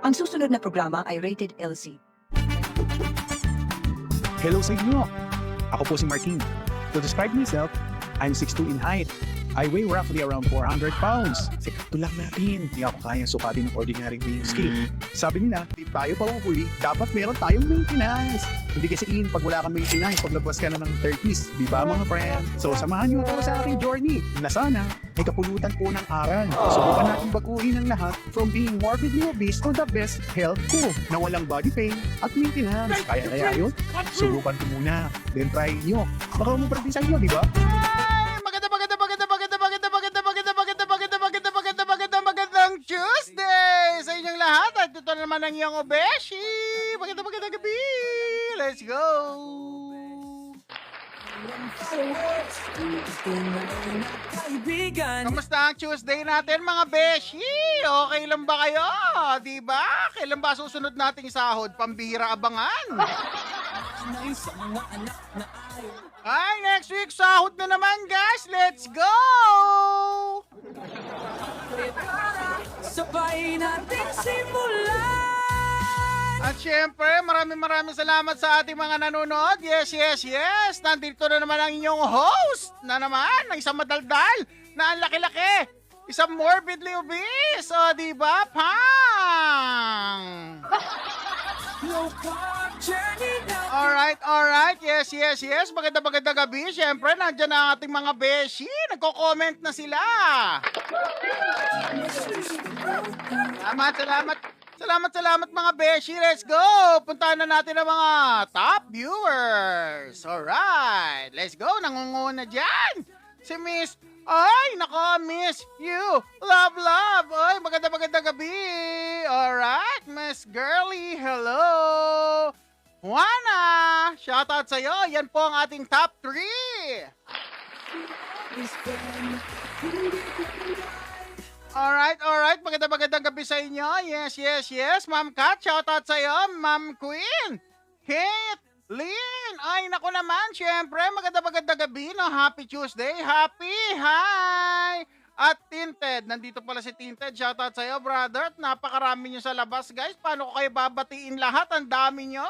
Ang susunod na programa ay rated LC. Hello sa inyo! Ako po si Martin. To describe myself, I'm 6'2" in height. I weigh roughly around 400 pounds. Ito lang natin. Hindi ako kayang sukatin ng ordinary weighing scale. Sabi nila, di tayo pahuhuli, dapat meron tayong maintenance. Hindi kasi pag wala kang maintenance, paglabas ka na ng 30s. Di ba mga friend? So samahan niyo ako sa aking journey na sana may kapulutan po ng aral. Subukan natin baguhin ang lahat from being morbidly obese to the best health ko na walang body pain at maintenance. Kaya yun? Subukan ko muna. Then try nyo. Baka umupractice nyo, di ba? Magandang Tuesday sa inyong lahat at ito naman ang iyong Obeshi. Magandang gabi. Let's go. Kamusta ang Tuesday natin mga Beshi? Okay lang ba kayo? Diba? Kailan ba susunod nating sahod? Pambihira abangan. Ay, next week sahod na naman guys. Let's go! Sabay natin simulan. At syempre, maraming salamat sa ating mga nanonood. Yes. Nandito na naman ang inyong host na naman, ng isang madaldal na ang laki-laki. Isang morbidly obese. O, diba? Pang! Alright. Yes. Magandang gabi. Syempre, nandyan na ang ating mga beshi. Nagko-comment na sila. Salamat mga beshi. Let's go. Puntahan na natin ang mga top viewers. Alright. Let's go. Nangunguna dyan. Si Miss, ay, nako, miss you. Love. Ay, magandang gabi. Alright, Miss Girly, hello. Juana, shoutout sa'yo. Yan po ang ating top 3. Alright. Magandang gabi sa inyo. Yes. Ma'am Kat, shoutout sa'yo. Ma'am Queen, Kate, Lynn, ay naku naman, syempre, magandang gabi, no? Happy Tuesday, hi! At Tinted, nandito pala si Tinted, shoutout sa'yo, brother, at napakarami nyo sa labas, guys. Paano ko kayo babatiin lahat? Ang dami nyo.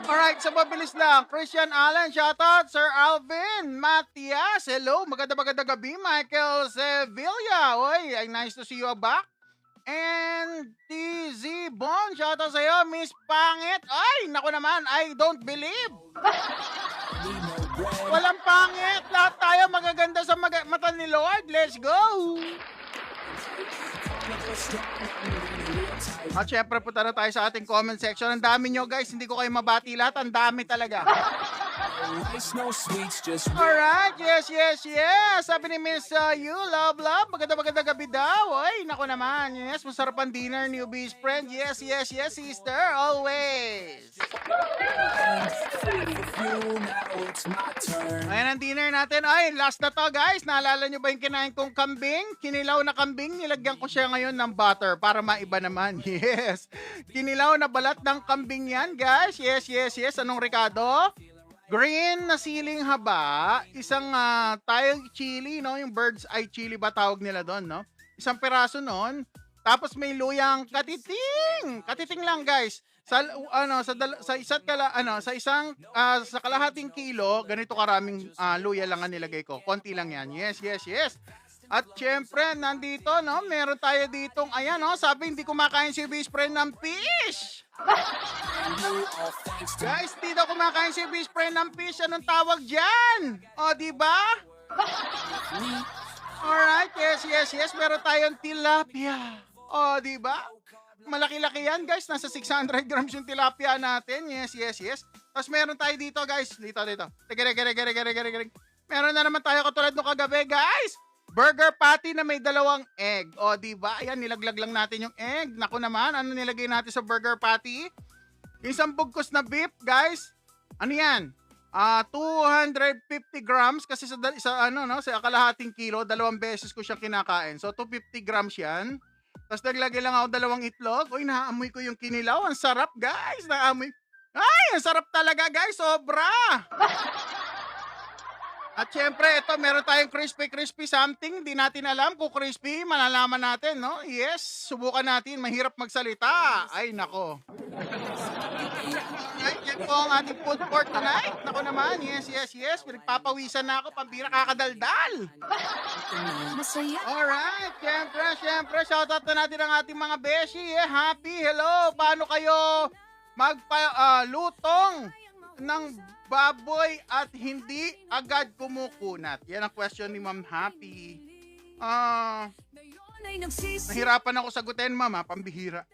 Alright, sa mabilis lang, Christian Allen, shoutout, Sir Alvin, Matias, hello, magandang gabi, Michael Sevilla, oy, ay nice to see you back. And TZ Bon, shoutout sa'yo, Miss Pangit. Ay, naku naman, I don't believe. Walang pangit, lahat tayo magaganda sa mata ni Lord. Let's go. At syempre, punta na tayo sa ating comment section. Ang dami nyo guys, hindi ko kayo mabati lahat. Ang dami talaga. Alright, yes. Sabi ni Miss You, love. Magandang gabi daw. Ay, nako naman. Yes, masarap ang dinner, newbies friend. Yes, sister. Always. Ayan ang dinner natin. Ay, last na to guys. Naalala nyo ba yung kinain kong kambing? Kinilaw na kambing. Nilagyan ko siya ngayon ng butter para maiba naman. Yes. Kinilaw na balat ng kambing yan guys. Yes. Anong Ricardo? Green na siling haba, isang Thai chili, no? Yung bird's eye chili ba tawag nila doon, no? Isang piraso noon. Tapos may luyang katiting. Katiting lang, guys. Sa sa kalahating kilo, ganito karaming luya lang ang nilagay ko. Konti lang 'yan. Yes. At syempre, nandito, no? Meron tayo ditong, ayan, no? Sabi, hindi kumakain si best friend ng fish. Guys, hindi daw kumakain si best friend ng fish. Anong tawag dyan? O, diba? Alright, yes. Meron tayong tilapia. O, diba? Malaki-laki yan, guys. Nasa 600 grams yung tilapia natin. Yes. Tapos meron tayo dito, guys. Dito. Teka. Meron na naman tayo katulad nung kagabi, guys. Burger patty na may 2 egg. O, diba? Ayan, nilaglag lang natin yung egg. Naku naman, ano nilagay natin sa burger patty? Isang bugkos na beef, guys. Ano yan? 250 grams kasi sa kalahating kilo, 2 beses ko siyang kinakain. So, 250 grams yan. Tapos naglagay lang ako 2 itlog. Uy, naamoy ko yung kinilaw. Ang sarap, guys. Naamoy. Ay, ang sarap talaga, guys. Sobra. At syempre, ito, meron tayong crispy something. Hindi natin alam kung crispy. Malalaman natin, no? Yes, subukan natin. Mahirap magsalita. Ay, nako. Alright, yan po ang ating food for tonight. Nako naman, yes. Pinagpapawisan na ako. Pambira kakadaldal. Masaya. Alright, syempre, shoutout na natin ang ating mga beshi. Happy, hello. Paano kayo lutong ng baboy at hindi agad kumukunat? Yan ang question ni Ma'am Happy. Ngayon ay nagsisi. Nahirapan ako sagutin, Ma'am, pambihira.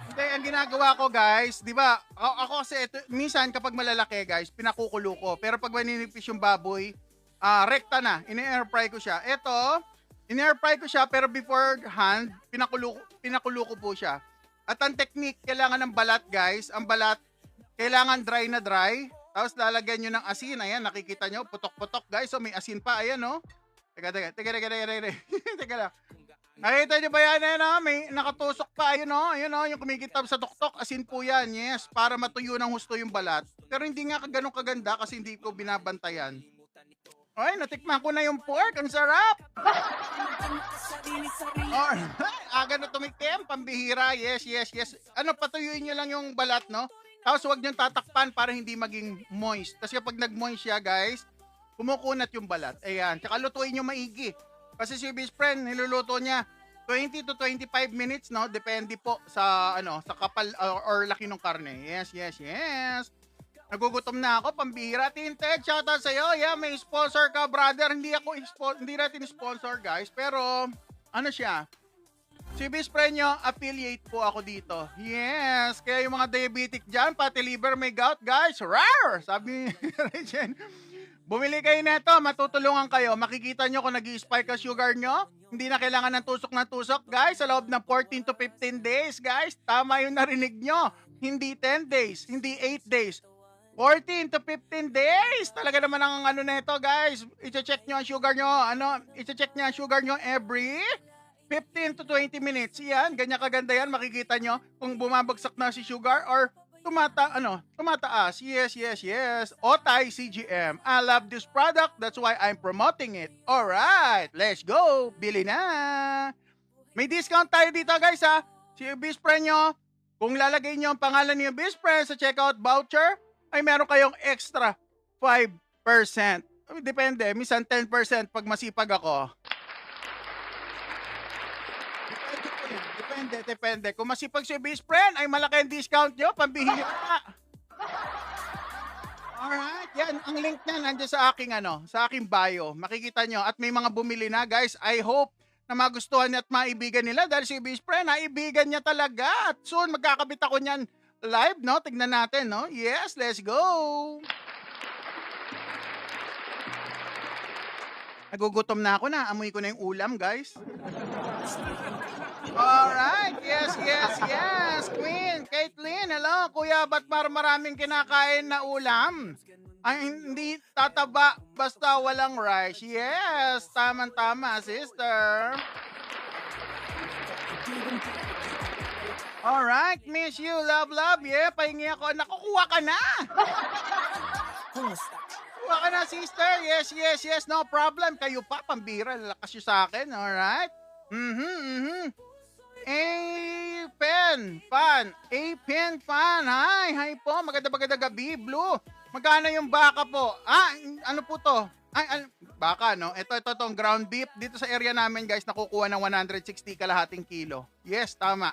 Hindi, ang ginagawa ko, guys, di ba, ako kasi, minsan kapag malalaki, guys, pinakukulo ko. Pero pag maninipis yung baboy, rekta na, in-air fry ko siya. Ito, in-air fry ko siya, pero beforehand, pinakulo ko po siya. At ang technique, kailangan ng balat, guys. Ang balat, kailangan dry na dry. Tapos lalagyan nyo ng asin. Ayan, nakikita nyo, putok-putok, guys. So, may asin pa. Ayan, no? Teka lang. Nakita nyo ba yan? Ayan, no? May nakatusok pa. Ayun, no? Ayun, no? Yung kumikitab sa tuktok. Asin po yan. Yes, para matuyo ng husto yung balat. Pero hindi nga ganun kaganda kasi hindi ko binabantayan. Ay, natikman ko na yung pork. Ang sarap! Alright. Aga na tumikim. Pambihira. Yes. Ano, patuyuin nyo lang yung balat, no? Tapos huwag nyo tatakpan para hindi maging moist. Kasi kapag nag-moist siya, guys, kumukunat yung balat. Ayan. Tsaka lutuin nyo maigi. Kasi si best friend, niluluto niya 20 to 25 minutes, no? Depende po sa, sa kapal or laki ng karne. Yes. Nagugutom na ako, pambihira. Tinted, shoutout sa'yo. Yeah, may sponsor ka, brother. Hindi natin sponsor, guys. Pero, ano siya? Si best friend nyo, affiliate po ako dito. Yes, kaya yung mga diabetic dyan, pati liver, may gout, guys. Rar! Sabi ni Regine. Bumili kayo neto, matutulungan kayo. Makikita nyo kung nag-i-spike ang sugar nyo. Hindi na kailangan ng tusok na tusok, guys. Sa loob ng 14 to 15 days, guys. Tama yung narinig nyo. Hindi 10 days, hindi 8 days. 14 to 15 days. Talaga naman ang neto, guys. I-check nyo ang sugar nyo. I-check nyo ang sugar nyo every 15 to 20 minutes. Yan, ganyan kaganda yan. Makikita nyo kung bumabagsak na si sugar or tumataas. Yes. Otay CGM. I love this product. That's why I'm promoting it. Alright, let's go. Bili na. May discount tayo dito, guys, ha. Si best friend nyo, kung lalagay nyo ang pangalan niyo best friend sa checkout voucher, ay meron kayong extra 5%. Depende. Minsan 10% pag masipag ako. Depende. Kung masipag si best friend, ay malaki ang discount nyo, pambihira. Alright, yan. Ang link niya nandiyan sa aking, sa aking bio. Makikita nyo. At may mga bumili na, guys. I hope na magustuhan niya at maibigan nila dahil si best friend, naibigan niya talaga. At soon, magkakabit ako niyan live, no? Tignan natin, no? Yes, let's go! Nagugutom na ako na. Amoy ko na yung ulam, guys. Alright, yes. Queen, Caitlin, hello. Kuya, ba't maraming kinakain na ulam? Ay, hindi tataba basta walang rice. Yes, tama, sister. Alright, miss you, love. Yeah, pahingi ako. Nakukuha ka na. Kuha ka na, sister. Yes, no problem. Kayo pa, pambira. Lalakas yun sa akin, alright? A-Pen fan. Hi po. Maganda gabi. Blue. Magkano yung baka po? Ano po to? Baka, no? Ito tong ground beef. Dito sa area namin, guys, nakukuha ng 160 kalahating kilo. Yes, tama.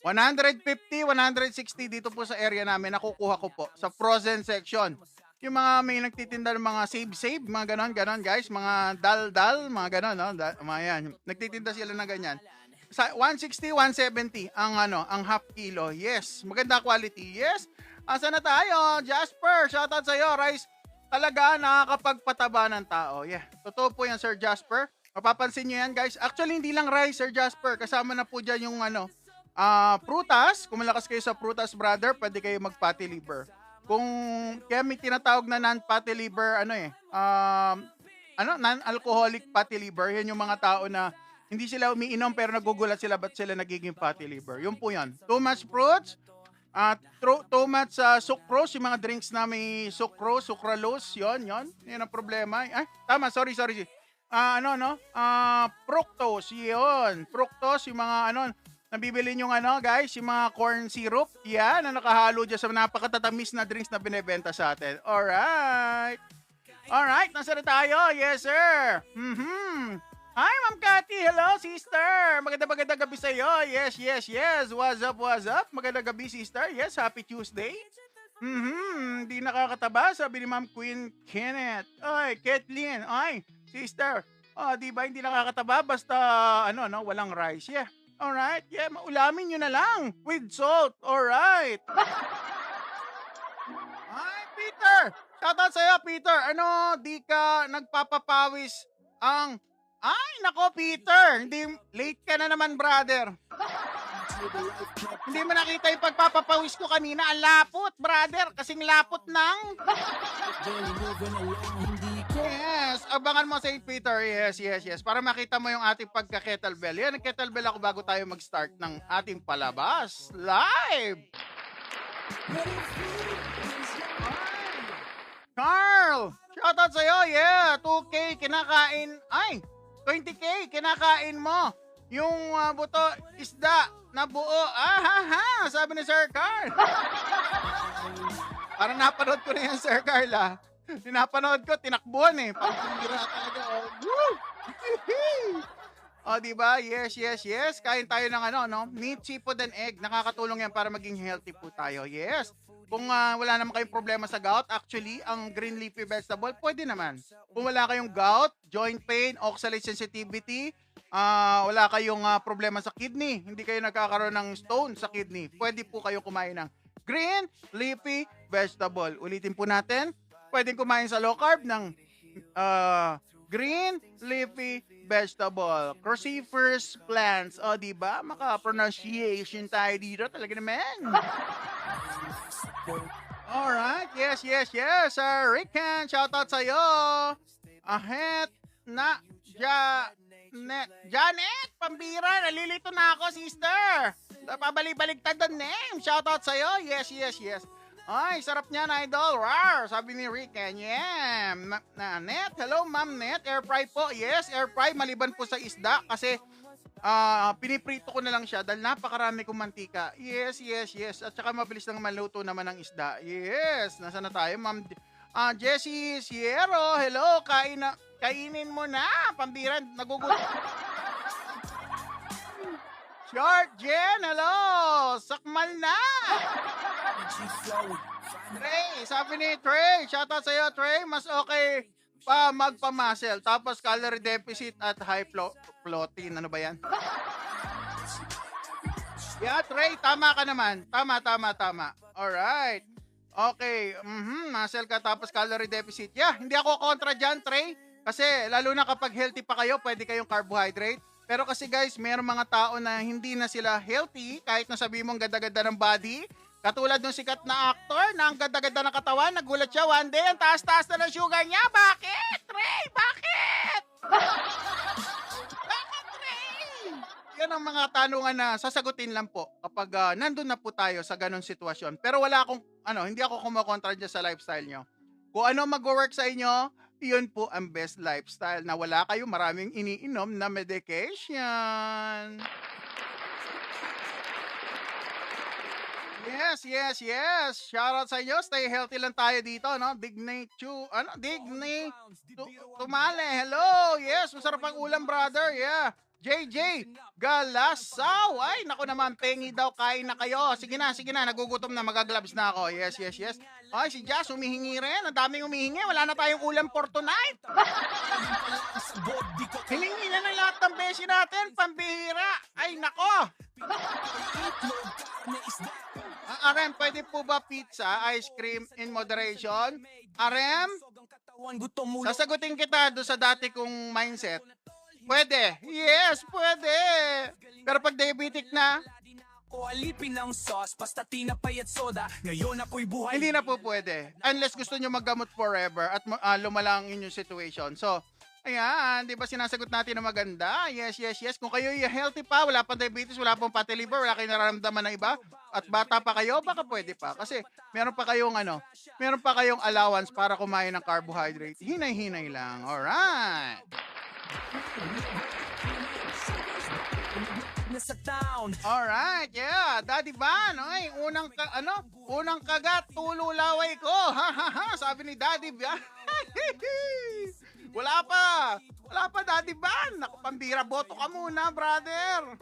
150, 160 dito po sa area namin. Nakukuha ko po sa frozen section. Yung mga may nagtitinda ng mga save, mga ganon, guys. Mga dal, mga ganon, no? Mga yan. Nagtitinda sila ng ganyan. Sa 160, 170 ang half kilo. Yes, maganda quality. Yes. Asa na tayo? Jasper, shoutout sa iyo. Rice talaga nakakapagpataba ng tao. Yeah. Totoo po yan, Sir Jasper. Mapapansin niyo yan, guys. Actually, hindi lang rice, Sir Jasper. Kasama na po diyan yung prutas. Kung malakas kayo sa prutas, brother, pwede kayo mag-fatty liver. Kaya may tinatawag na non-fatty liver, non-alcoholic fatty liver. Yan yung mga tao na hindi sila umiinom pero nagugulat sila ba't sila nagiging fatty liver. Yun po yan. Too much fruits, At too much sucrose, yung mga drinks na may sucralose, yon ang problema. Ay, tama, sorry. Fructose, yon. Fructose, yung mga nabibili nyo guys, yung mga corn syrup, yan, na nakahalo dyan sa napakatatamis na drinks na binebenta sa atin. Alright, nasa na tayo? Yes, sir. Hi, Ma'am Cathy. Hello, sister. Magandang gabi sa iyo. Yes. What's up? Magandang gabi, sister. Yes, happy Tuesday. Di nakakataba, sabi ni Ma'am Queen Kenneth. Ay, Kathleen. Ay, sister. Di ba hindi nakakataba basta walang rice. Yeah. Alright. Yeah, maulamin nyo na lang with salt. Alright. Hi, Peter. Shoutout sa'yo, Peter. Di ka nagpapapawis ang... Ay, nako, Peter. Late ka na naman, brother. Hindi mo nakita yung pagpapapawis ko kanina. Ang lapot, brother. Kasing lapot ng... Yes, abangan mo St. Peter. Yes. Para makita mo yung ating pagka-kettlebell. Yan, kettlebell ako bago tayo mag-start ng ating palabas. Live! Carl! Shoutout sa'yo, yeah. 2K kinakain. Ay, 20K kinakain mo. Yung buto isda na buo. Sabi ni Sir Carl. Parang napanood ko na yan, Sir Carl, Pinapanood ko, tinakbuhan Pagpira talaga. Diba? Yes. Kain tayo ng meat, seafood, and egg. Nakakatulong yan para maging healthy po tayo. Yes. Kung wala naman kayong problema sa gout, actually, ang green leafy vegetable, pwede naman. Kung wala kayong gout, joint pain, oxalate sensitivity, wala kayong problema sa kidney, hindi kayo nagkakaroon ng stone sa kidney, pwede po kayo kumain ng green leafy vegetable. Ulitin po natin, pwedeng kumain sa low carb ng green leafy vegetable. Cruciferous plants. Diba? Maka-pronunciation tayo dito. Talaga naman. Alright. Yes. Sir Rican, shoutout sa'yo. Ahet na Janet, pambira. Nalilito na ako, sister. Pabalik-baligtad ang name. Shoutout sa'yo. Yes. Ay, sarap niyan, idol. Rar, sabi ni Rican. Yeah. Net, hello, Ma'am Net. Air fry po. Yes, air fry. Maliban po sa isda kasi piniprito ko na lang siya dahil napakarami kong mantika. Yes. At saka mabilis lang maluto naman ang isda. Yes. Nasaan na tayo, Ma'am Jessie Sierro. Hello, kainin mo na. Pambiran, nagugutom. Short Jen, hello. Sakmal na. Trey, sabi ni Trey. Shoutout sa'yo, Trey. Mas okay pa magpa-muscle. Tapos calorie deficit at high protein. Ano ba yan? Yeah, Trey, tama ka naman. Tama. Alright. Okay. Muscle ka tapos calorie deficit. Yeah, hindi ako kontra dyan, Trey. Kasi lalo na kapag healthy pa kayo, pwede kayong carbohydrate. Pero kasi guys, mayroong mga tao na hindi na sila healthy kahit na sabi mong ganda-ganda ng body. Katulad ng sikat na actor na ang ganda-ganda ng katawan, nagulat siya one day, ang taas-taas na ng sugar niya. Bakit, Trey? Bakit? Bakit, Trey? Yan ang mga tanungan na sasagutin lang po kapag nandun na po tayo sa ganun sitwasyon. Pero wala akong, hindi ako kumakontra dyan sa lifestyle nyo. Kung ano mag-work sa inyo, yun po ang best lifestyle na wala kayo maraming iniinom na medication. Yes. Shoutout sa inyo. Stay healthy lang tayo dito, no? Tumale. Hello. Yes, masarap ang ulam, brother. Yeah. JJ Galasaw. Ay, naku naman, pengi daw. Kain na kayo. Sige na. Nagugutom na. Magaglabs na ako. Yes. Ay, si Jazz, humihingi rin. Ang daming humihingi. Wala na tayong ulam for tonight. Hiningi na ng lahat ng beshi natin. Pambihira. Ay, nako. Arem, pwede po ba pizza, ice cream in moderation? Arem, sasagutin kita doon sa dati kong mindset. Pwede. Yes, pwede. Pero pag diabetic na, o alipin ng sauce, basta tinapay at soda, ngayon ako'y buhay. Hindi na po pwede. Unless gusto nyo maggamot forever at lumala ang inyong situation. So, Ayan, di ba sinasagot natin na maganda? Yes, yes, yes. Kung kayo healthy pa, wala pang diabetes, wala pang fatty liver, wala kayong nararamdaman na iba, at bata pa kayo, baka pwede pa. Kasi meron pa kayong allowance para kumain ng carbohydrate. Hinay-hinay lang. Alright. Nasa town. Alright, yeah. Daddy Van, ay, unang kagat, tulo laway ko. Ha, ha, ha. Sabi ni Daddy Van. Wala pa, Daddy Van. Naku, pambira, boto ka muna, brother.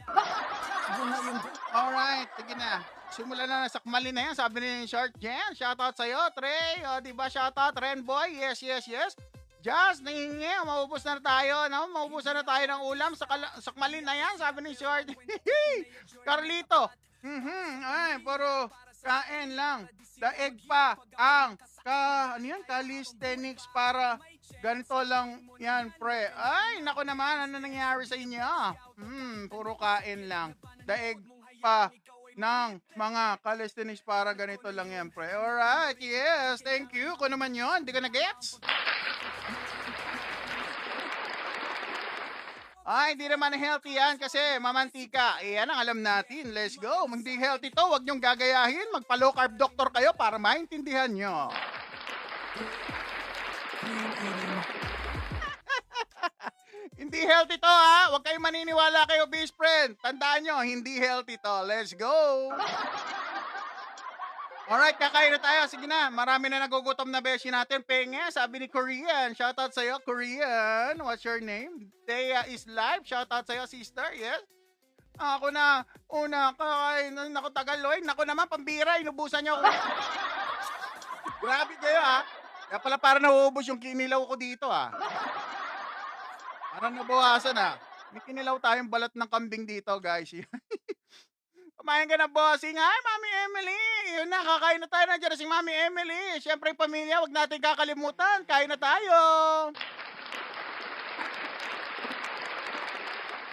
Alright, sige na. Simulan na, sakmali na yan. Sabi ni Short Jen, shoutout sa'yo, Trey. O, diba, shoutout, Ren Boy. Yes, yes, yes. Just, nahingi, maubos na tayo, no? Maubos na tayo ng ulam. Sakmali na yan, sabi ni Short. Carlito. Ay, puro kain lang. Daig pa ang calisthenics para ganito lang yan, pre. Ay, nako naman, ano nangyari sa inyo? Puro kain lang. Daig pa ng mga calisthenics para ganito lang yan, pre. Alright, yes, thank you. Kung naman yun, di ko na-gets. Ay, hindi naman healthy yan kasi mamantika. Yan ang alam natin. Let's go. Hindi healthy to, huwag niyong gagayahin. Magpa-low carb doctor kayo para maintindihan nyo. Hindi healthy to, ha? Huwag kayong maniniwala kayo, best friend. Tandaan nyo, hindi healthy to. Let's go. Alright, kakain na tayo. Sige na, marami na nagugutom na beshi natin. Penge, sabi ni Korean. Shoutout sa'yo, Korean. What's your name? Thea is live. Shoutout sa'yo, sister. Yes. Ako na, kakain. Naku, Tagaloy. Naku naman, pambira. Inubusan niyo ako. Grabe kayo, ha? Kaya pala parang nauubos yung kinilaw ko dito, ha? Parang nabawasan, ha? May kinilaw tayong balat ng kambing dito, guys. Kumain ka na, bossing. Hi, Mami Emily. Yun na, kakain na tayo. Nandiyan na si Mami Emily. Siyempre, pamilya, wag natin kakalimutan. Kain na tayo.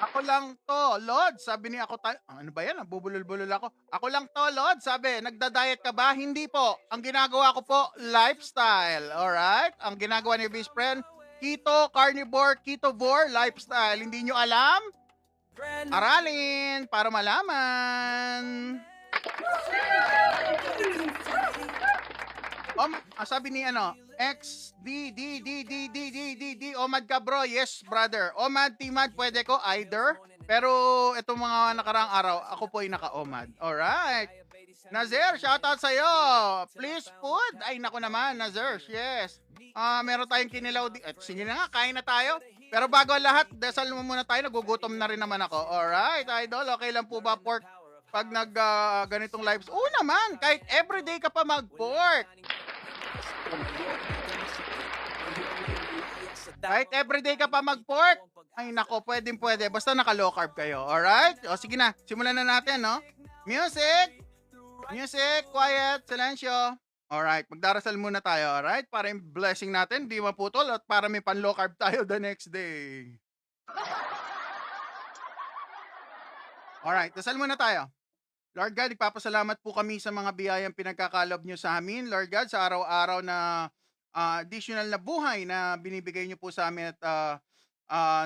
Ako lang to, Lord. Sabi ni ako tayo. Ano ba yan? Bubulol-bulol ako. Ako lang to, Lord. Sabi, nagda-diet ka ba? Hindi po. Ang ginagawa ko po, lifestyle. Alright? Ang ginagawa ni best friend, keto, carnivore, ketovore, lifestyle. Hindi nyo alam? Aralin para malaman. Sabi ni Omad ka bro. Yes brother. Omad, Timad, pwede ko either. Pero itong mga nakaraang araw, ako po ay naka-Omad. Alright. Nazer, shoutout sa'yo. Please food. Ay naku naman, Nazer. Yes. Meron tayong kinilaw. Sige na nga, kain na tayo. Pero bago ang lahat, dasal mo muna tayo. Nagugutom na rin naman ako. Alright, idol. Okay lang po ba pork pag ganitong lives? Oo naman. Kahit everyday ka pa mag-pork. Kahit everyday ka pa mag-pork. Ay nako, pwede. Basta naka-low carb kayo. Alright? O sige na. Simulan na natin, no? Music, quiet, silencio. Alright, magdarasal muna tayo, alright? Para yung blessing natin, di maputol at para may pan-low carb tayo the next day. Alright, dasal muna tayo. Lord God, ipapasalamat po kami sa mga biyayang pinagkakalob nyo sa amin. Lord God, sa araw-araw na additional na buhay na binibigay nyo po sa amin at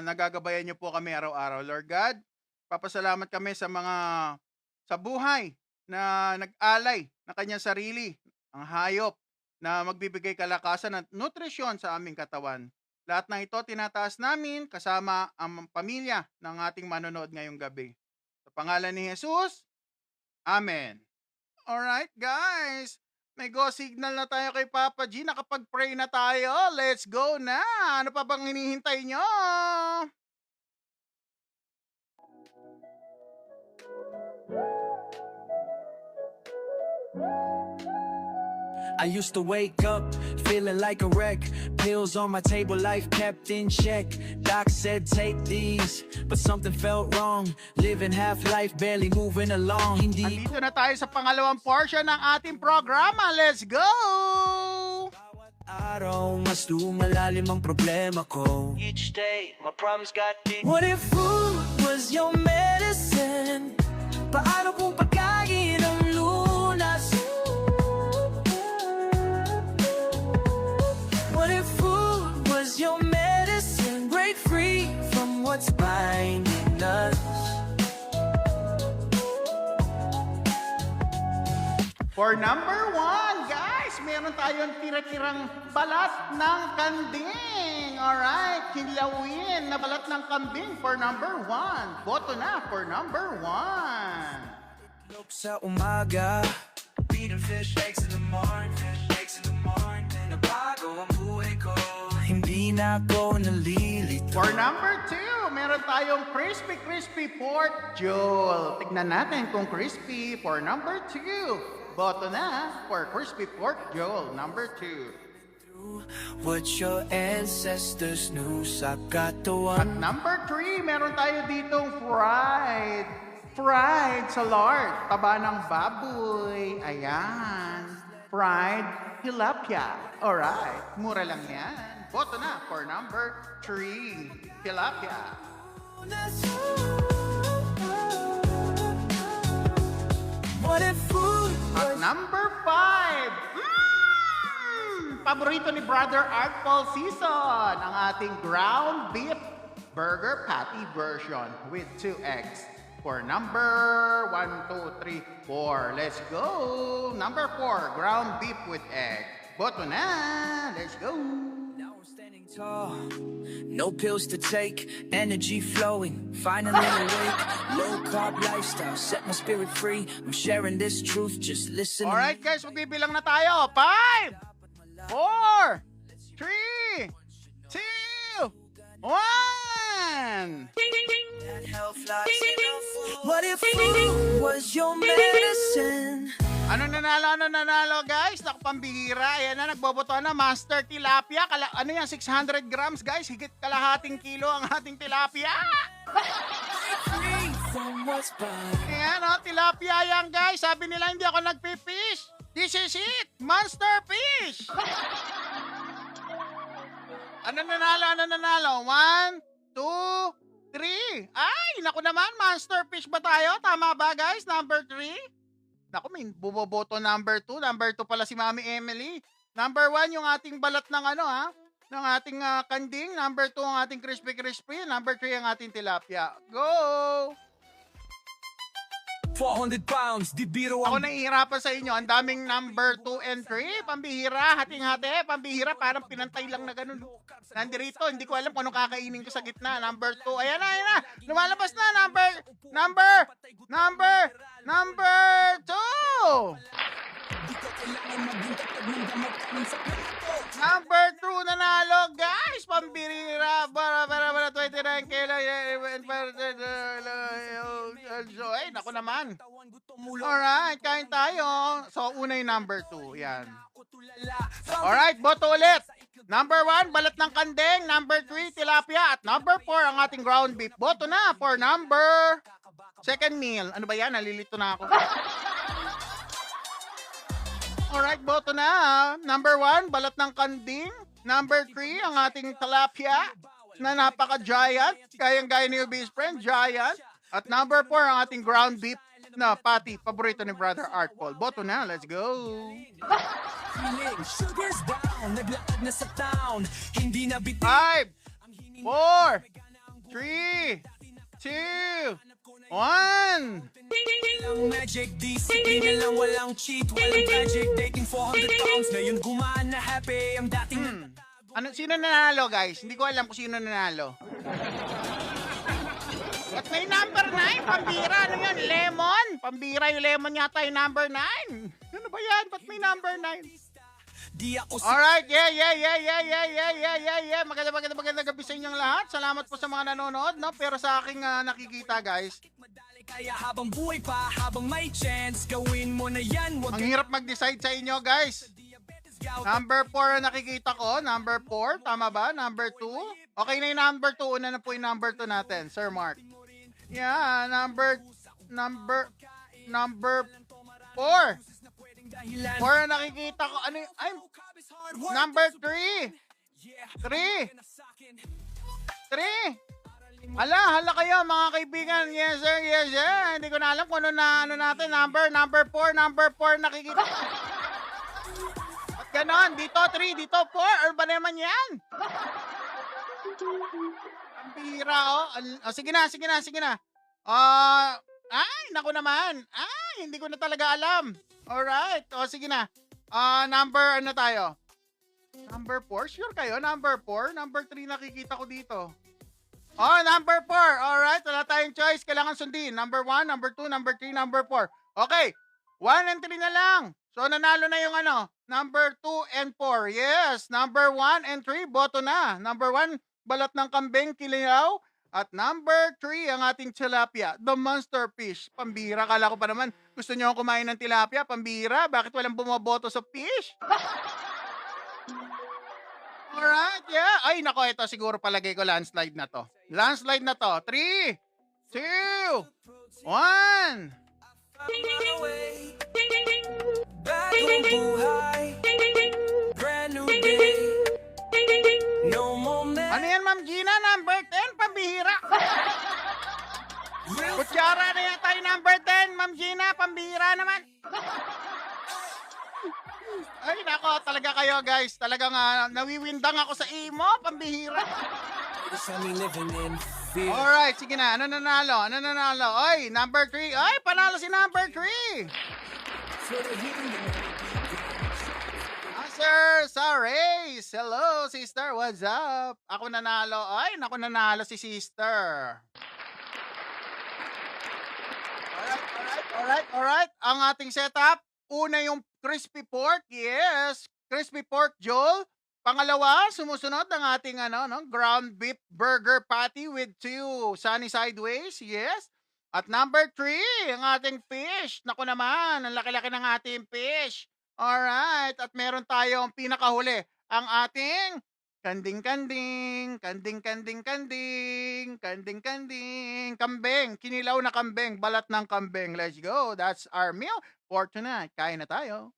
nagagabayan nyo po kami araw-araw. Lord God, papasalamat kami sa buhay na nag-alay na kanyang sarili, ang hayop na magbibigay kalakasan at nutrisyon sa aming katawan. Lahat ng ito tinataas namin kasama ang pamilya ng ating manonood ngayong gabi. Sa pangalan ni Jesus, Amen. Alright guys, may go signal na tayo kay Papa G. Nakapag-pray na tayo. Let's go na. Ano pa bang hinihintay nyo? I used to wake up feeling like a wreck. Pills on my table, life kept in check. Doc said take these, but something felt wrong. Living half life, barely moving along. Hindi. Andito na tayo sa pangalawang portion ng ating programa. Let's go! Araw, mas lumalalim ang problema ko. Each day, my problems got deep. What if food was your medicine? Paano kung pagkain ang lunas? What if food was your medicine? what's binding us. For number 1, guys, meron tayong tira-tirang balat ng kanding. Alright, kilawin na balat ng kambing for number 1. Boto na for number 1. Look sa umaga, feeding fish eggs in the morning, fish eggs in the morning. Nabago ang buhay ko, hindi na ako nalilito. For number 2, meron tayong crispy pork jewel. Tignan natin kung crispy for number 2. Boto na for crispy pork jewel number 2. What your ancestors knew, I got the At one. number 3, meron tayo ditong fried sa lard. Taba ng baboy. Ayan. Fried tilapia. Alright, mura lang yan. Boto na for number 3, tilapia. What if food At was number 5, paborito ni Brother Art Paul Season, ang ating ground beef burger patty version with 2 eggs. For number 1, 2, 3, 4. Let's go. Number 4, ground beef with egg. Boto na. Let's go. Now I'm standing tall, no pills to take, energy flowing, finally awake. Low carb lifestyle, set my spirit free. I'm sharing this truth, just listen. Alright guys, magbibilang na tayo. 5, 4, 3, 2, 1. What if food was your medicine? Ano nanalo guys? Naku, pambihira. Ayan na, nagboboto na. Master Tilapia. Ano yan, 600 grams guys? Higit kalahating kilo ang ating tilapia. Free from what's binding. Ayan o, tilapia yan guys. Sabi nila hindi ako nagpifish. This is it. Monster fish. Ano nanalo? 1, 2, 3. Ay, naku naman. Monster fish ba tayo? Tama ba guys? Number 3? Naku, may buboboto number 2. Number 2 pala si Mami Emily. Number 1 yung ating balat ng ng ating kanding. Number 2 ang ating crispy. Number 3 ang ating tilapia. Go! 400 pounds, di biro Ako ang nahihirapan sa inyo. Ang daming number 2 and 3. Pambihira, hating-hati. Pambihira, parang pinantay lang na ganun. Nandirito, hindi ko alam kung anong kakainin ko sa gitna. Number 2. Ayan na. Lumalabas na. Number 2. Number 2 nanalo, guys. Pambihira. Para 29 kilo. Ay, naku naman. Alright, kain tayo. So, una yung number 2. Yan. Alright, boto ulit. Number 1, balat ng kandeng. Number 3, tilapia. At number 4, ang ating ground beef. Boto na for number second meal. Ano ba yan? Nalilito na ako. Alright, boto na. Number 1, balat ng kanding. Number 3, ang ating tilapia na napaka-giant. Kayang-gaya ni Best Friend, giant. At number 4, ang ating ground beef na patty. Paborito ni Brother Art Paul. Boto na. Let's go. feeling. Sugar's down, naglakad na sa town. Hindi na bitin. 5, 4, 3, 2, 1. Walang magic, discipline lang, walang cheat, walang tragic. Dating 400 pounds, ngayon gumaan na happy. Ang dating Sino nanalo, guys? Hindi ko alam kung sino nanalo. At may number 9, pambira. Ano yun? Lemon? Pambira yung lemon yata yung number 9. Ano ba yan? Ba't may number 9? di ako Alright, yeah. Maganda gabi sa inyong lahat. Salamat po sa mga nanonood, no? Pero sa aking nakikita, guys, madali. Kaya habang buhay pa, habang may chance, gawin mo na yan. Wag ang hirap mag-decide sa inyo, guys. Number 4 ang nakikita ko. Number 4, tama ba? Number 2? Okay na yung number 2. Una na po yung number 2 natin, Sir Mark. Yeah, number 4. 4 ang nakikita ko. Ano yung, ay, number 3. 3. Hala kayo mga kaibigan. Yes sir. Hindi ko na alam kung ano natin. Number 4 nakikita. At ganon, dito 3, dito 4. Or ba naman yan? Bira, oh. Sige na, sige na, sige na. Ay, naku naman. Ay, hindi ko na talaga alam. Alright. O, sige na. Number, ano tayo? Number 4? Sure kayo? Number 4? Number 3 nakikita ko dito. Oh, number 4. Alright, wala tayong choice. Kailangan sundin. Number 1, number 2, number 3, number 4. Okay. 1 and 3 na lang. So, nanalo na yung ano, number 2 and 4. Yes, number 1 and 3, boto na. Number 1, balat ng kambing, kililaw. At number 3, ang ating tilapia, the monster fish. Pambira, kala ko pa naman, gusto nyo kumain ng tilapia? Pambira, bakit walang bumoboto sa fish? Alright, yeah. Ay, nako, ito siguro palagay ko landslide na to. Landslide na to. 3, 2, 1. Bagong buhay, brand new day. No more Ano yan, Ma'am Gina? Number 10, pambihira. Kutsara na yan tayo, number 10, Ma'am Gina, pambihira naman. Ay, nako, talaga kayo, guys. Talagang nawiwindang ako sa imo, pambihira. Alright, sige na. Ano nanalo? Ano nanalo? Ay, number 3. Ay, panalo si number 3. Sir, sorry. Hello, sister. What's up? Ako nanalo. Ay, naku, nanalo si sister. Alright. Ang ating setup, una yung crispy pork. Yes, crispy pork, Joel. Pangalawa, sumusunod ang ating ground beef burger patty with 2 sunny sideways. Yes. At number 3, ang ating fish. Naku naman, ang laki-laki ng ating fish. Alright, at meron tayong pinakahuli, ang ating kanding-kanding, kambing, kinilaw na kambing, balat ng kambing. Let's go, that's our meal for tonight. Kain na tayo.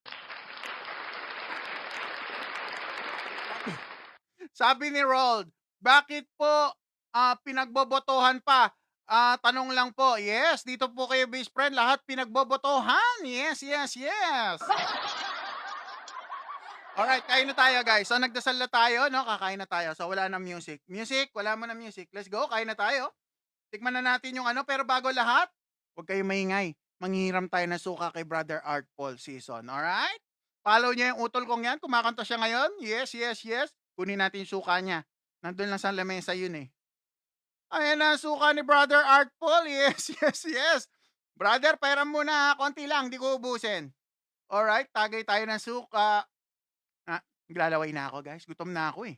Sabi ni Rold, bakit po pinagbobotohan pa? Tanong lang po. Yes, dito po kayo, best friend, lahat pinagbobotohan. Yes. Alright, kain na tayo, guys. So, nagdasal na tayo, no? Kakain na tayo. So, wala na music. Wala mo na music. Let's go, kain na tayo. Tikman na natin yung pero bago lahat, huwag kayong maingay. Manghihiram tayo ng suka kay Brother Art Paul Season. Alright? Follow niya yung utol kong yan. Kumakanta siya ngayon. Yes. Kunin natin yung suka niya. Nandun lang sa lamesa yun eh. Ayan na, suka ni Brother Art Paul. Yes. Brother, pairam muna. Konti lang, di ko ubusin. Alright, tagay tayo ng suka. Naglalaway na ako, guys. Gutom na ako eh.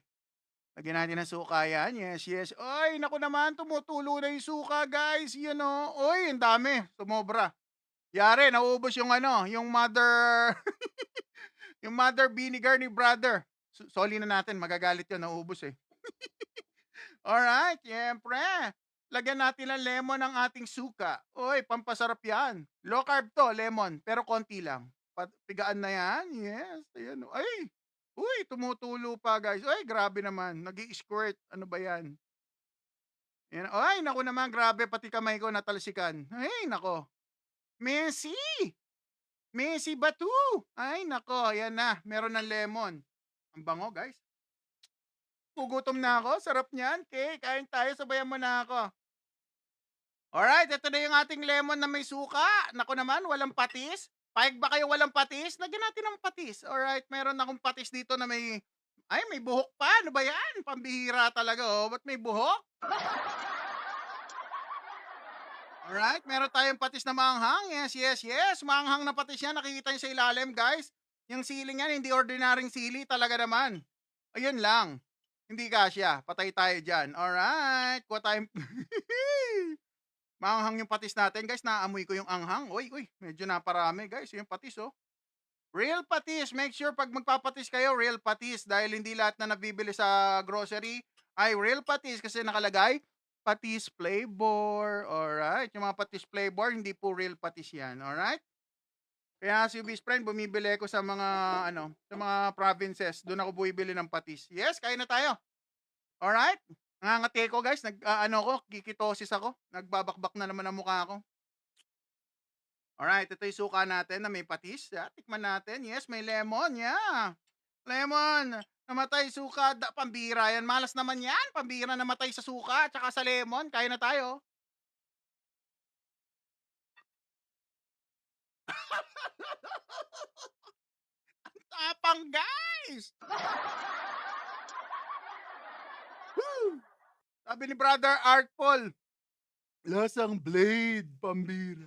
Lagyan natin ng suka yan. Yes. Ay, naku naman, tumutulo na yung suka, guys. Yan o. Oy, ang dami. Sumobra. Yari, nauubos yung yung mother... yung mother vinegar ni brother. Soli na natin, magagalit yun. Nauubos eh. Alright, siyempre. Lagyan natin ng lemon ang ating suka. Oy, pampasarap yan. Low carb to, lemon. Pero konti lang. Pigaan na yan. Yes. Ayan. Ay. Uy, tumutulo pa, guys. Ay, grabe naman. Nag-i-squirt. Ano ba yan? Yan. Ay, naku naman. Grabe. Pati kamay ko natalsikan. Ay, nako. Messi Batu. Ay, nako. Ayan na. Meron ng lemon. Ang bango, guys. Gugutom na ako. Sarap niyan. Okay, kain tayo. Sabayan mo na ako. Alright, ito na yung ating lemon na may suka. Naku naman, walang patis. Paig ba kayo walang patis? Lagyan natin ng patis. Alright, meron akong patis dito na may buhok pa. Ano ba yan? Pambihira talaga, oh. Ba't may buhok? Alright, meron tayong patis na maanghang. Yes. Maanghang na patis yan. Nakikita nyo sa ilalim, guys. Yung siling yan, hindi ordinaryong sili talaga naman. Ayun lang. Hindi kasya. Patay tayo dyan. Alright, kuha tayong... Maanghang yung patis natin, guys. Naamoy ko yung anghang. Uy, medyo naparami, guys. Yung patis, oh. Real patis. Make sure pag magpapatis kayo, real patis. Dahil hindi lahat na nabibili sa grocery ay real patis kasi nakalagay patis flavor. Alright. Yung mga patis flavor, hindi po real patis yan. Alright. Kaya si best friend, bumibili ko sa mga, sa mga provinces. Doon ako bumibili ng patis. Yes, kain na tayo. Alright. Nangangati ko, guys. Kikitosis ako. Nagbabakbak na naman ang mukha ko. Alright, ito yung suka natin na may patis. Yeah, tikman natin. Yes, may lemon. Yeah. Lemon. Namatay suka, pambira yan. Malas naman yan. Pambira namatay sa suka at saka sa lemon. Kaya na tayo. Tapang guys! Woo! Sabi ni Brother Art Paul, lasang blade, pambira.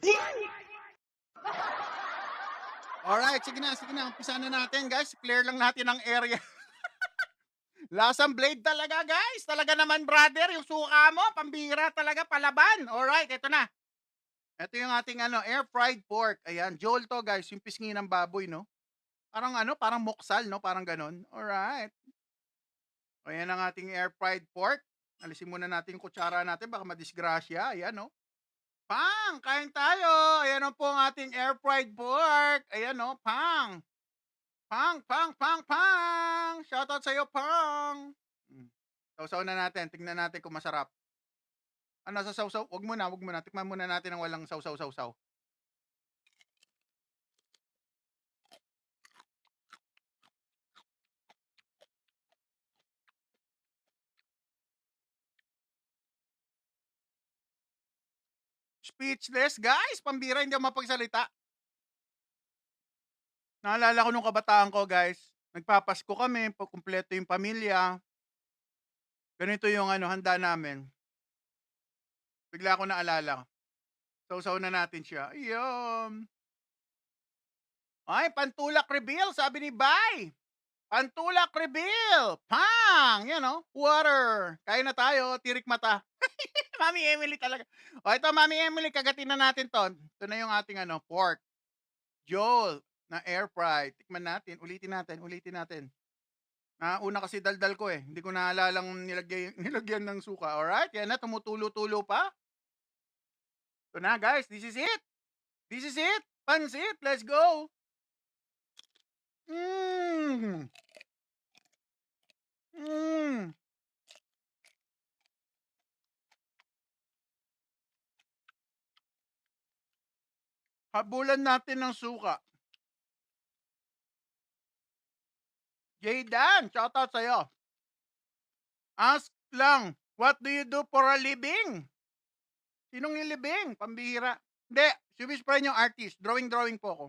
Alright, sige na. Umpisa na natin guys. Clear lang natin ang area. Lasang blade talaga guys. Talaga naman brother, yung suka mo, pambira talaga, palaban. Alright, ito na. Ito yung ating air fried pork. Ayan, Joel to guys, yung pisngi ng baboy, no? Parang moksal, no? Parang ganon. Alright. Ayan ang ating air fried pork. Alisin muna natin yung kutsara natin, baka madisgrasya. Ayan, no? Pang! Kain tayo! Ayan po ang ating air fried pork. Ayan, no? Pang! Pang! Shoutout sa'yo, Pang! Sausaw na natin. Tingnan natin kung masarap. Sa sausaw? Wag muna. Tikman muna natin ang walang sausaw. Speechless, guys! Pambira, hindi ako mapagsalita. Naalala ko nung kabataan ko, guys. Nagpapasko kami, kumpleto yung pamilya. Ganito yung handa namin. Bigla ko naalala. Sausaw na natin siya. Ayun. Ay, pantulak reveal, sabi ni Bay. Pantulak reveal. Pang! Yan water. Kain na tayo, tirik mata. Mami Emily talaga. O ito, Mami Emily, kagatin na natin to. Ito na yung ating pork. Joel na air fry. Tikman natin, ulitin natin. Una kasi daldal ko eh. Hindi ko naalalang nilagyan ng suka. Alright, yan na, tumutulo-tulo pa. Ito na guys, this is it. Pansit, let's go. Habulan natin ng suka. Jaydan, shoutout sa'yo. Ask lang, what do you do for a living? Sinong yung libing? Pambihira. Hindi, si Wish pa rin yung artist. Drawing po ako.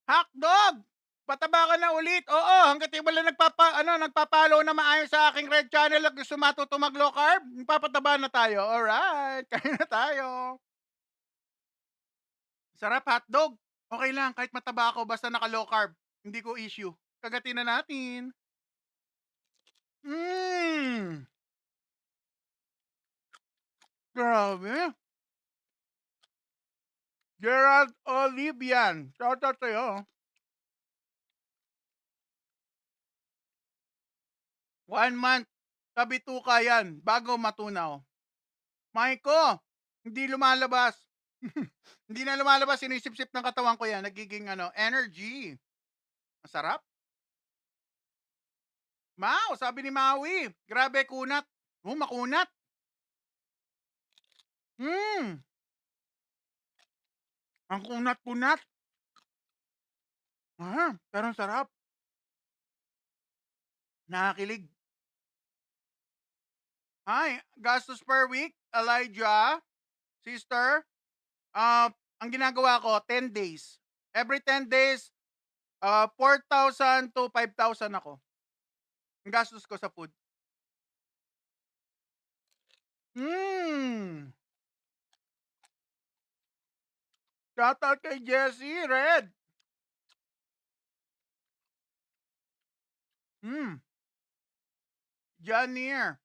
Hotdog! Pataba ka na ulit. Oo, hanggat di wala nagpapalo na maayos sa aking red channel at gusto matuto mag low carb, papataba na tayo. Alright, kain na tayo. Sarap hotdog. Okay lang, kahit mataba ako, basta naka low carb. Hindi ko issue. Kagatin na natin. Grabe. Gerald Olivian. Shoutout sa'yo. 1 month. Kabituka yan. Bago matunaw. Maiko, hindi lumalabas. Hindi na lumalabas. Sinisip-sip ng katawan ko yan. Nagiging energy. Masarap. Mau, sabi ni Maui. Grabe kunat. Makunat. Ang kunat-kunat. Pero sarap. Nakakilig. Hi, gastos per week, Elijah, sister. Ang ginagawa ko, 10 days. Every 10 days, 4,000 to 5,000 ako. Ang gastos ko sa food. Shoutout kay Jessie Red. Janier.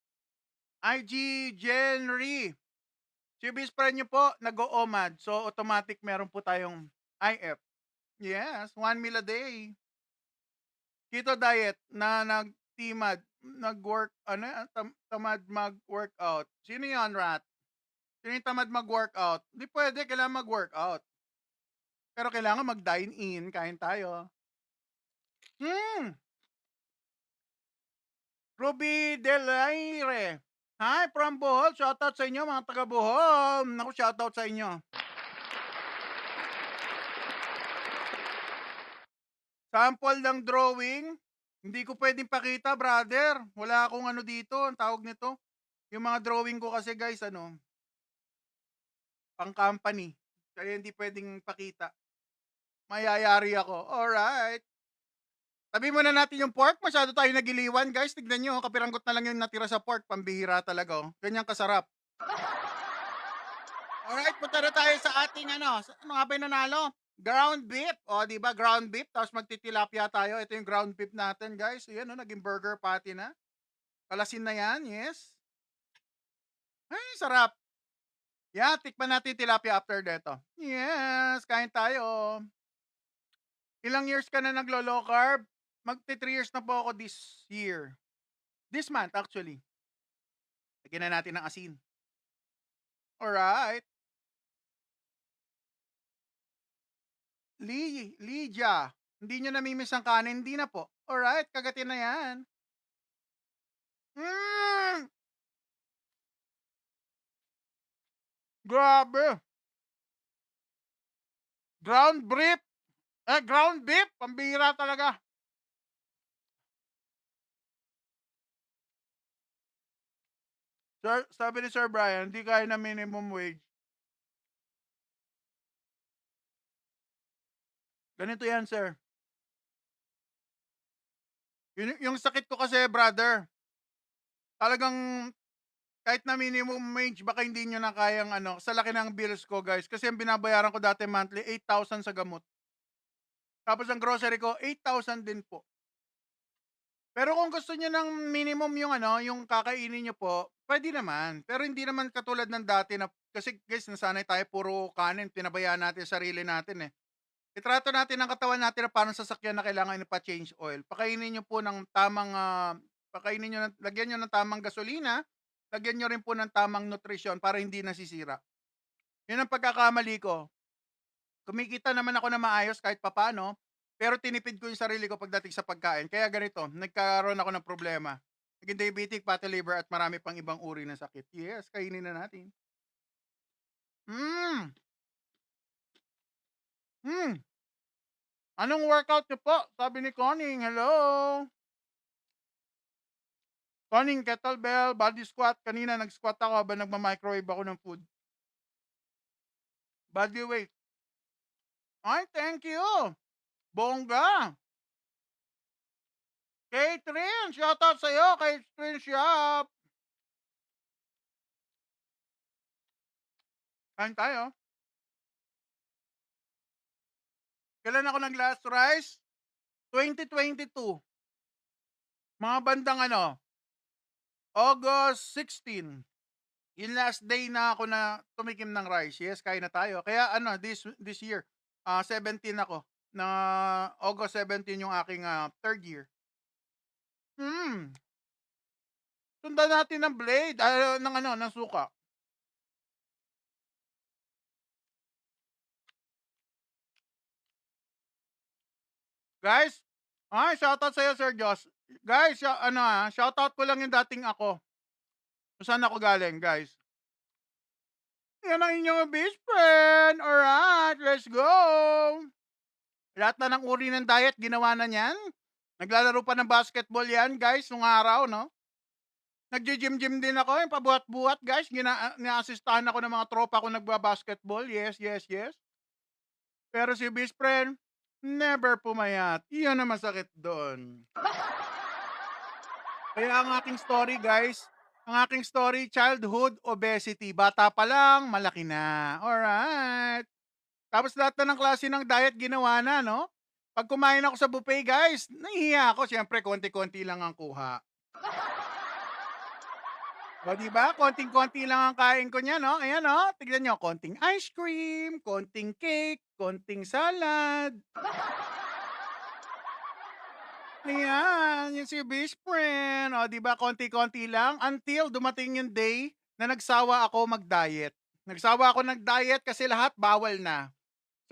IG Genry. Si Bispre nyo po, nag-o-OMAD. So, automatic meron po tayong IF. Yes, 1 meal a day. Keto diet na nag-TMAD, nag-work, tamad mag-workout. Sino yan, Rat? Sino yung tamad mag-workout? Hindi pwede, kailangan mag-workout. Pero kailangan mag-dine in, kain tayo. Ruby Delaire. Hi, from Bohol. Shoutout sa inyo, mga taga Bohol. Naku, shoutout sa inyo. Sample ng drawing Hindi ko pwedeng pakita, brother. Wala akong ano dito, ang tawag nito. Yung mga drawing ko kasi guys, ano, pang company. Kaya hindi pwedeng pakita. Mayayari ako. Alright. Tabi muna natin yung pork. Masyado tayo nagiliwan, guys. Tignan nyo, kapiranggot na lang yung natira sa pork. Pambihira talaga. Oh. Ganyan kasarap. Alright, punta na tayo sa ating ano. Ano nga ba yung nanalo? Ground beef. O, di ba? Ground beef. Tapos magtitilapia tayo. Ito yung ground beef natin, guys. Ayan, oh, naging burger patty na. Kalasin na yan, yes. Ay, sarap. Yan, tikman natin tilapia after deto. Yes, kain tayo. Ilang years ka na naglo-low carb? Magti 3 years na po ako this year. This month, actually. Lagyan na natin ng asin. Alright. Lydia. Hindi nyo namimiss ang kanin? Hindi na po. Alright, kagatin na yan. Grabe. Ground beef. Ground beef. Pambihira talaga. Sir, sabi ni Sir Brian, hindi kaya na minimum wage. Ganito yan, sir. Yung sakit ko kasi, brother, talagang kahit na minimum wage, baka hindi nyo na kayang ano, sa laki ng bills ko, guys. Kasi ang binabayaran ko dati monthly, 8,000 sa gamot. Tapos ang grocery ko, 8,000 din po. Pero kung gusto niyo ng minimum yung ano, yung kakainin niyo po, pwede naman. Pero hindi naman katulad ng dati na, kasi guys, nasanay tayo puro kanin, pinabayaan natin yung sarili natin eh. Itrato natin ang katawan natin na parang sasakyan na kailangan ipa-change oil. Pakainin niyo po ng tamang, pakainin niyo, lagyan niyo ng tamang gasolina, lagyan niyo rin po ng tamang nutrisyon para hindi nasisira. Yun ang pagkakamali ko. Kumikita naman ako na maayos kahit papaano, pero tinipid ko yung sarili ko pagdating sa pagkain. Kaya ganito, nagkaroon ako ng problema. Naging diabetic, fatty liver, at marami pang ibang uri ng sakit. Yes, kainin na natin. Anong workout niyo po? Sabi ni Conning, hello. Conning, kettlebell, body squat. Kanina nag-squat ako habang nagma-microwave ako ng food. Body weight. Ay, thank you. Bongga. Catherine, shoutout sa'yo, Catherine Shop. Kain tayo. Kailan ako nag-last rice? 2022. Mga bandang ano, August 16. Yung last day na ako na tumikim ng rice. Yes, kain na tayo. Kaya ano, this year, 17 ako. Na August 17 yung aking third year. Sundan natin ng blade, ng ano, ng suka. Guys, shoutout sa'yo, Sir Josh. Guys, shoutout ko lang yung dating ako. Kung saan ako galing, guys. Yan ang inyong best friend. Alright, let's go. Lahat na ng uri ng diet, ginawa na niyan. Naglalaro pa ng basketball yan, guys, nung araw, no? Nagji-gym-gym din ako, yung pabuhat-buhat, guys. Ni-assistahan ako ng mga tropa ko nagba-basketball. Yes, yes, yes. Pero si best friend, never pumayat. Iyan ang masakit doon. Kaya ang aking story, guys, childhood obesity. Bata pa lang, malaki na. Alright. Tapos lahat na ng klase ng diet ginawa na, no? Pag kumain ako sa buffet, guys, nahihiya ako. Siyempre, konti-konti lang ang kuha. O, diba? Konting-konti lang ang kain ko niya, no? Ayan, no? Tignan nyo, konting ice cream, konting cake, konting salad. Ayan, yung si best friend. O, diba? Konti-konti lang until dumating yung day na nagsawa ako mag-diet. Nagsawa ako nag-diet kasi lahat bawal na.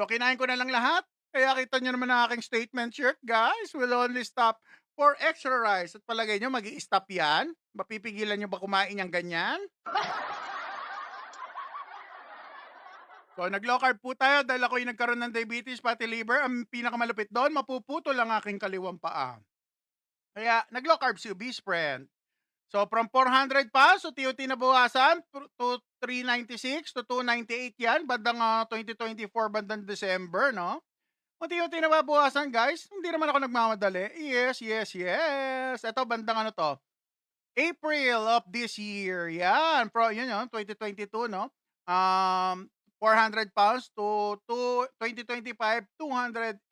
So, kinain ko na lang lahat. Kaya kita nyo naman ang aking statement shirt, guys. Will only stop for extra rice. At palagay nyo, mag-i-stop yan? Mapipigilan nyo ba kumain yung ganyan? So, nag-low carb po tayo dahil ako'y nagkaroon ng diabetes, fatty liver. Ang pinakamalupit doon, mapuputo lang aking kaliwang paa. Kaya nag-low carb si Obese Friend. So from 400 pounds, unti-unti nabawasan to 396 to 298 yan, bandang 2024, bandang December, no? Unti-unti nababawasan, guys. Hindi naman ako nagmamadali. Yes, yes, yes. Ito, bandang ano to? April of this year. Yan. Yun yun, 2022, no? 400 pounds to 2025, 284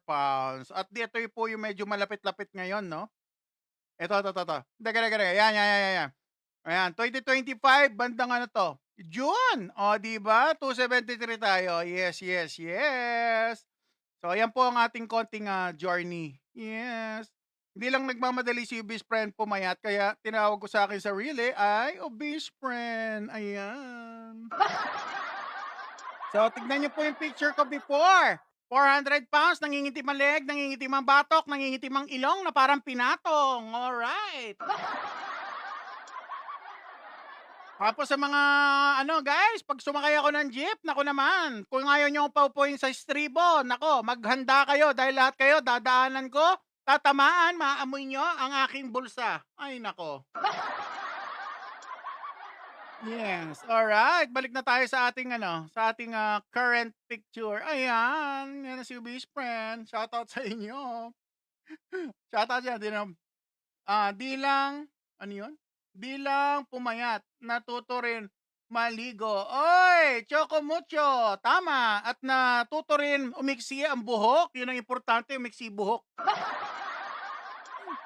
pounds. At dito po yung medyo malapit-lapit ngayon, no? Ito. Teka. Yan. Ayan, 2025, bandang ano to? June. O, di ba? 273 tayo. Yes, yes, yes. So, ayan po ang ating konting journey. Yes. Hindi lang nagmamadali si Obese Friend pumayat, kaya tinawag ko sa akin sarili ay Obese Friend. Ayan. So, tignan niyo po yung picture ko before. 400 pounds, nangingitim ang leg, nangingitim ang batok, nangingitim ang ilong na parang pinatong. Alright. Tapos sa mga guys, pag sumakay ako ng jeep, nako naman, kung ayaw nyo paupuin sa estribo, nako, maghanda kayo dahil lahat kayo dadaanan ko, tatamaan, maamoy nyo ang aking bulsa. Ay nako. Yes, alright. Balik na tayo sa ating current picture. Ayan, yan na si Obese Friend. Shoutout sa inyo. Shoutout dyan, di lang, ano yun? Di lang pumayat, natuto rin maligo. Oy, Choco Mucho, tama. At natuto rin umiksi ang buhok. Yun ang importante, umiksi buhok.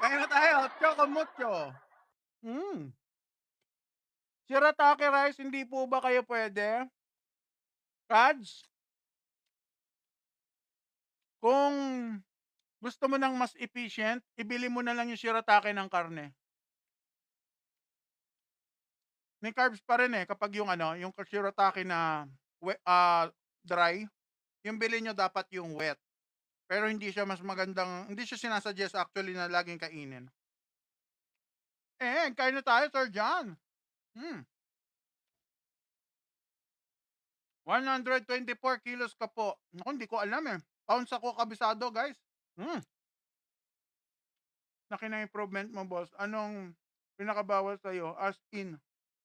Kaya na tayo, Choco Mucho. Shirataki rice, hindi po ba kayo pwede? Kads? Kung gusto mo ng mas efficient, ibili mo na lang yung shirataki ng karne. May carbs pa rin kapag yung shirataki na dry, yung bili nyo dapat yung wet. Pero hindi siya hindi siya sinasuggest actually na laging kainin. Kain na tayo, Sir John. 124 kilos ka po. Naku, hindi ko alam Pounds ako kabisado, guys. Laki na improvement mo, boss. Anong pinakabawal sa'yo? As in,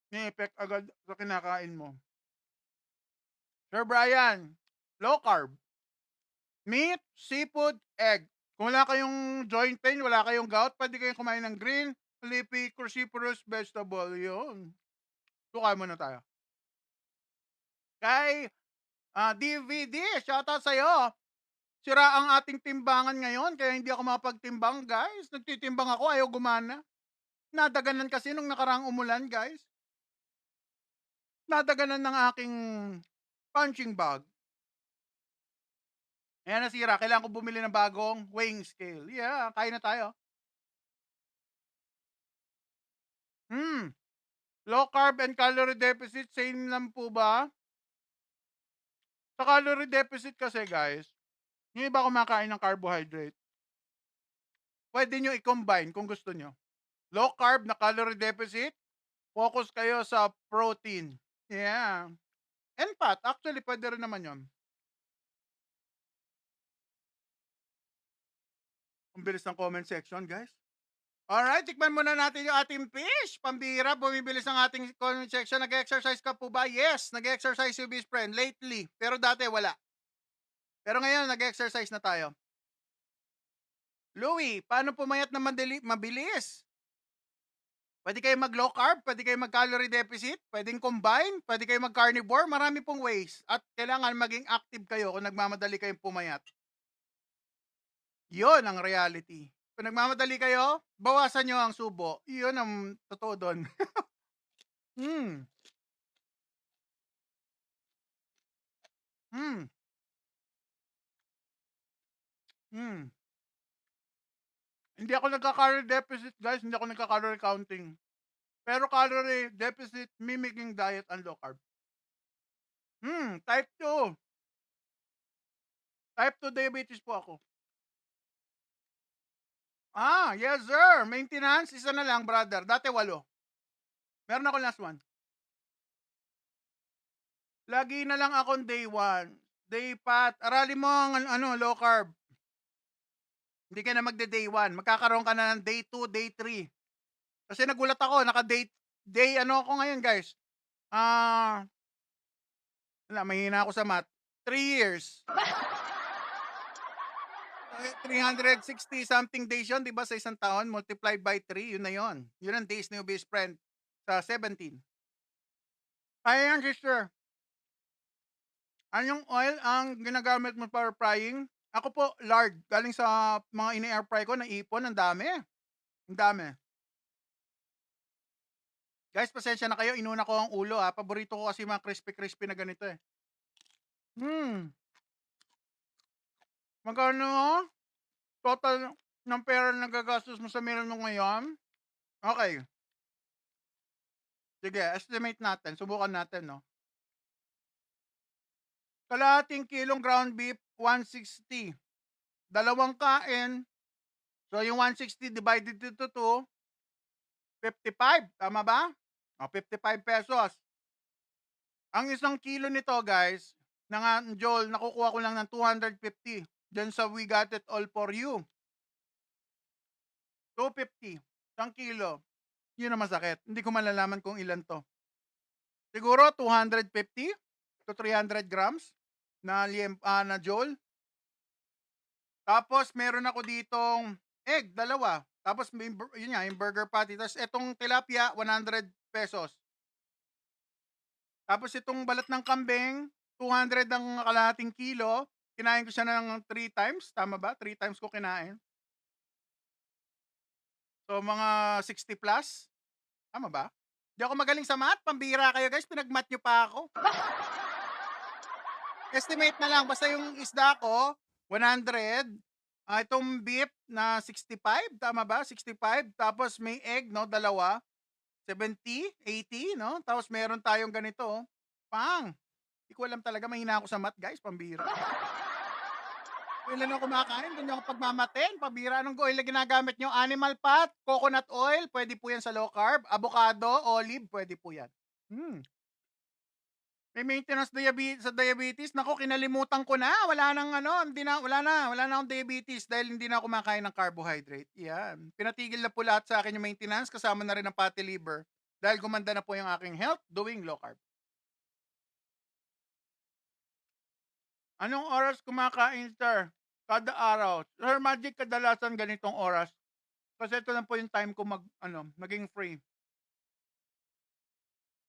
may effect agad sa kinakain mo. Sir Brian, low carb. Meat, seafood, egg. Kung wala kayong joint pain, wala kayong gout, pwede kayong kumain ng green, leafy, cruciferous vegetable. Yun. Suka muna tayo. Kay DVD, shoutout sa'yo. Sira ang ating timbangan ngayon, kaya hindi ako mapagtimbang, guys. Nagtitimbang ako, ayaw gumana. Nadaganan kasi nung nakaraang umulan, guys. Nadaganan ng aking punching bag. Ayan, nasira. Kailangan ko bumili ng bagong weighing scale. Yeah, kain na tayo. Low carb and calorie deficit, same lang po ba? Sa calorie deficit kasi, guys, yung iba kumakain ng carbohydrate. Pwede nyo i-combine kung gusto nyo. Low carb na calorie deficit, focus kayo sa protein. Yeah. And fat, actually, pwede rin naman yun. Ang bilis ng comment section, guys. Alright, tikman muna natin yung ating fish. Pambira, bumibilis ang ating comment section. Nag-exercise ka po ba? Yes, nag-exercise yung Obese Friend lately. Pero dati wala. Pero ngayon, nag-exercise na tayo. Louie, paano pumayat na mabilis? Pwede kayo mag-low carb, pwede kayo mag-calorie deficit, pwedeng combine, pwede kayo mag-carnivore, marami pong ways. At kailangan maging active kayo kung nagmamadali kayong pumayat. Yun ang reality. Kung nagmamadali kayo, bawasan nyo ang subo. Yun ang totoo doon. Hindi ako nagka-calorie deficit, guys. Hindi ako nagka-calorie counting. Pero calorie deficit mimicking diet and low carb. Type 2. Type 2 diabetes po ako. Yes sir. Maintenance, isa na lang, brother. Dati 8. Meron ako last one. Lagi na lang akong day 1. Day pat. Arali mo ang low carb. Hindi ka na magde-day 1. Magkakaroon ka na ng day 2, day 3. Kasi nagulat ako, day ano ako ngayon, guys. Wala, mahina ako sa math. 3 years. 360 something days yun, di ba, sa isang taon, multiplied by 3, yun na yun. Yun ang days ni Ubis Friend sa 17. Ayan, sister. Anong oil ang ginagamit mo para frying? Ako po, lard. Galing sa mga ini-air fry ko, naipon, ang dami. Ang dami. Guys, pasensya na kayo, inuna ko ang ulo ha. Paborito ko kasi mga crispy-crispy na ganito eh. Magkano total ng pera na nagagastos mo sa meal mo ngayon? Okay. Sige, estimate natin. Subukan natin, no? Kalahating kilong ground beef, 160. Dalawang kain. So, yung 160 divided into 2, 55. Tama ba? O, 55 pesos. Ang isang kilo nito, guys, ng Joel, nakukuha ko lang ng 250. Diyan sa We Got It All For You. 250. Isang kilo. Yun ang masakit. Hindi ko malalaman kung ilan to. Siguro 250 to 300 grams na Joel. Tapos meron ako ditong egg, dalawa. Tapos yun nga, yung burger patty. Tapos etong tilapia, 100 pesos. Tapos itong balat ng kambing, 200 ang kalahating kilo. Kinain ko siya ng 3 times. Tama ba? 3 times ko kinain. So, mga 60 plus. Tama ba? Di ako magaling sa math. Pambira kayo, guys. Pinag-math nyo pa ako. Estimate na lang. Basta yung isda ko, 100. Itong beef na 65. Tama ba? 65. Tapos may egg, no? Dalawa. 70, 80, no? Tapos meron tayong ganito, oh. Pang! Hindi ko alam talaga. Mahina ako sa math, guys. Pambira. Ilan ako kumakain, doon ako pagmamaten. Pabira, anong oil na ginagamit nyo? Animal fat, coconut oil, pwede po yan sa low carb. Avocado, olive, pwede po yan. May maintenance sa diabetes. Nako, kinalimutan ko na. Wala nang wala na akong diabetes dahil hindi na ako kumakain ng carbohydrate. Yan. Pinatigil na po lahat sa akin yung maintenance, kasama na rin ang fatty liver dahil gumanda na po yung aking health doing low carb. Anong oras kumakain, sir? Kada araw. Sir Magic, kadalasan ganitong oras. Kasi ito lang po yung time ko maging free.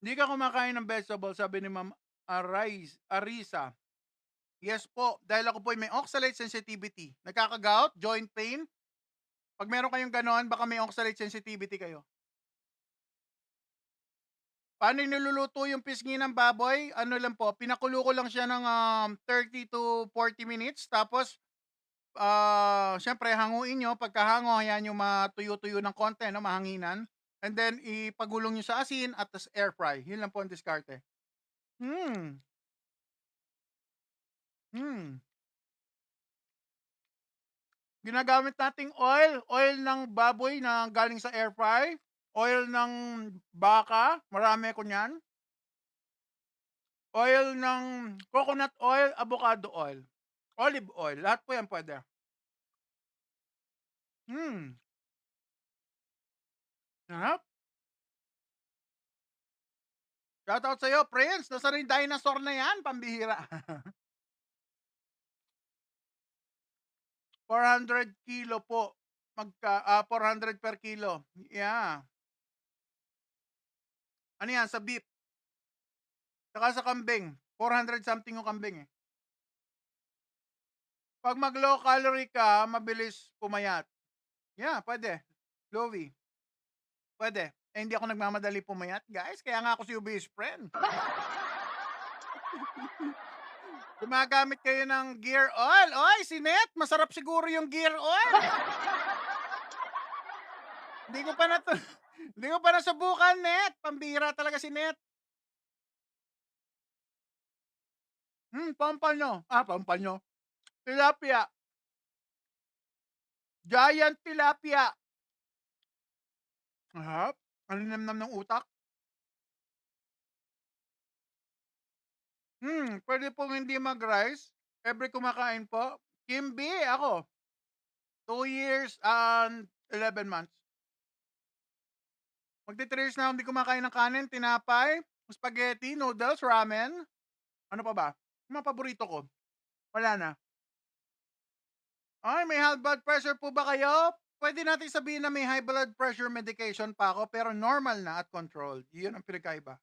Hindi ka kumakain ng vegetable, sabi ni Ma'am Arisa. Yes po, dahil ako po may oxalate sensitivity. Nagkaka-gout, joint pain. Pag meron kayong ganon, baka may oxalate sensitivity kayo. Paano niluluto yung pisngi ng baboy? Ano lang po, pinakulo ko lang siya ng 30 to 40 minutes. Tapos, syempre, hanguin nyo. Pagkahango, hayaan nyo matuyo-tuyo ng konti, no? Mahanginan. And then, ipagulong nyo sa asin at air fry. Yun lang po ang diskarte. Ginagamit nating oil ng baboy na galing sa air fry. Oil ng baka, marami ko niyan. Oil ng coconut oil, avocado oil, olive oil, lahat po yan pwede. Sarap. Shoutout sa'yo, Prince. Nasa rin dinosaur na yan, pambihira. 400 kilo po. 400 per kilo. Yeah. Ano yan? Sa beef. Saka sa kambing. 400 something yung kambing eh. Pag mag low calorie ka, mabilis pumayat. Yeah, pwede. Lowy. Pwede. Eh, hindi ako nagmamadali pumayat, guys. Kaya nga ako si Ubis Friend. Gumagamit kayo ng gear oil. Oy, si Net, masarap siguro yung gear oil. Hindi ko pa nasubukan, Net. Pambira talaga si Net. Pampano. Pampano. Tilapia. Giant tilapia. Ang linamnam ng utak. Pwede pong hindi mag-rice. Every kumakain po. Kimby, ako. 2 years and 11 months. Magti 3 years na akong hindi kumakain ng kanin, tinapay, spaghetti, noodles, ramen. Ano pa ba? Yung mga paborito ko. Wala na. Ay, may high blood pressure po ba kayo? Pwede natin sabihin na may high blood pressure medication pa ako pero normal na at controlled. Yun ang pinagkaiba.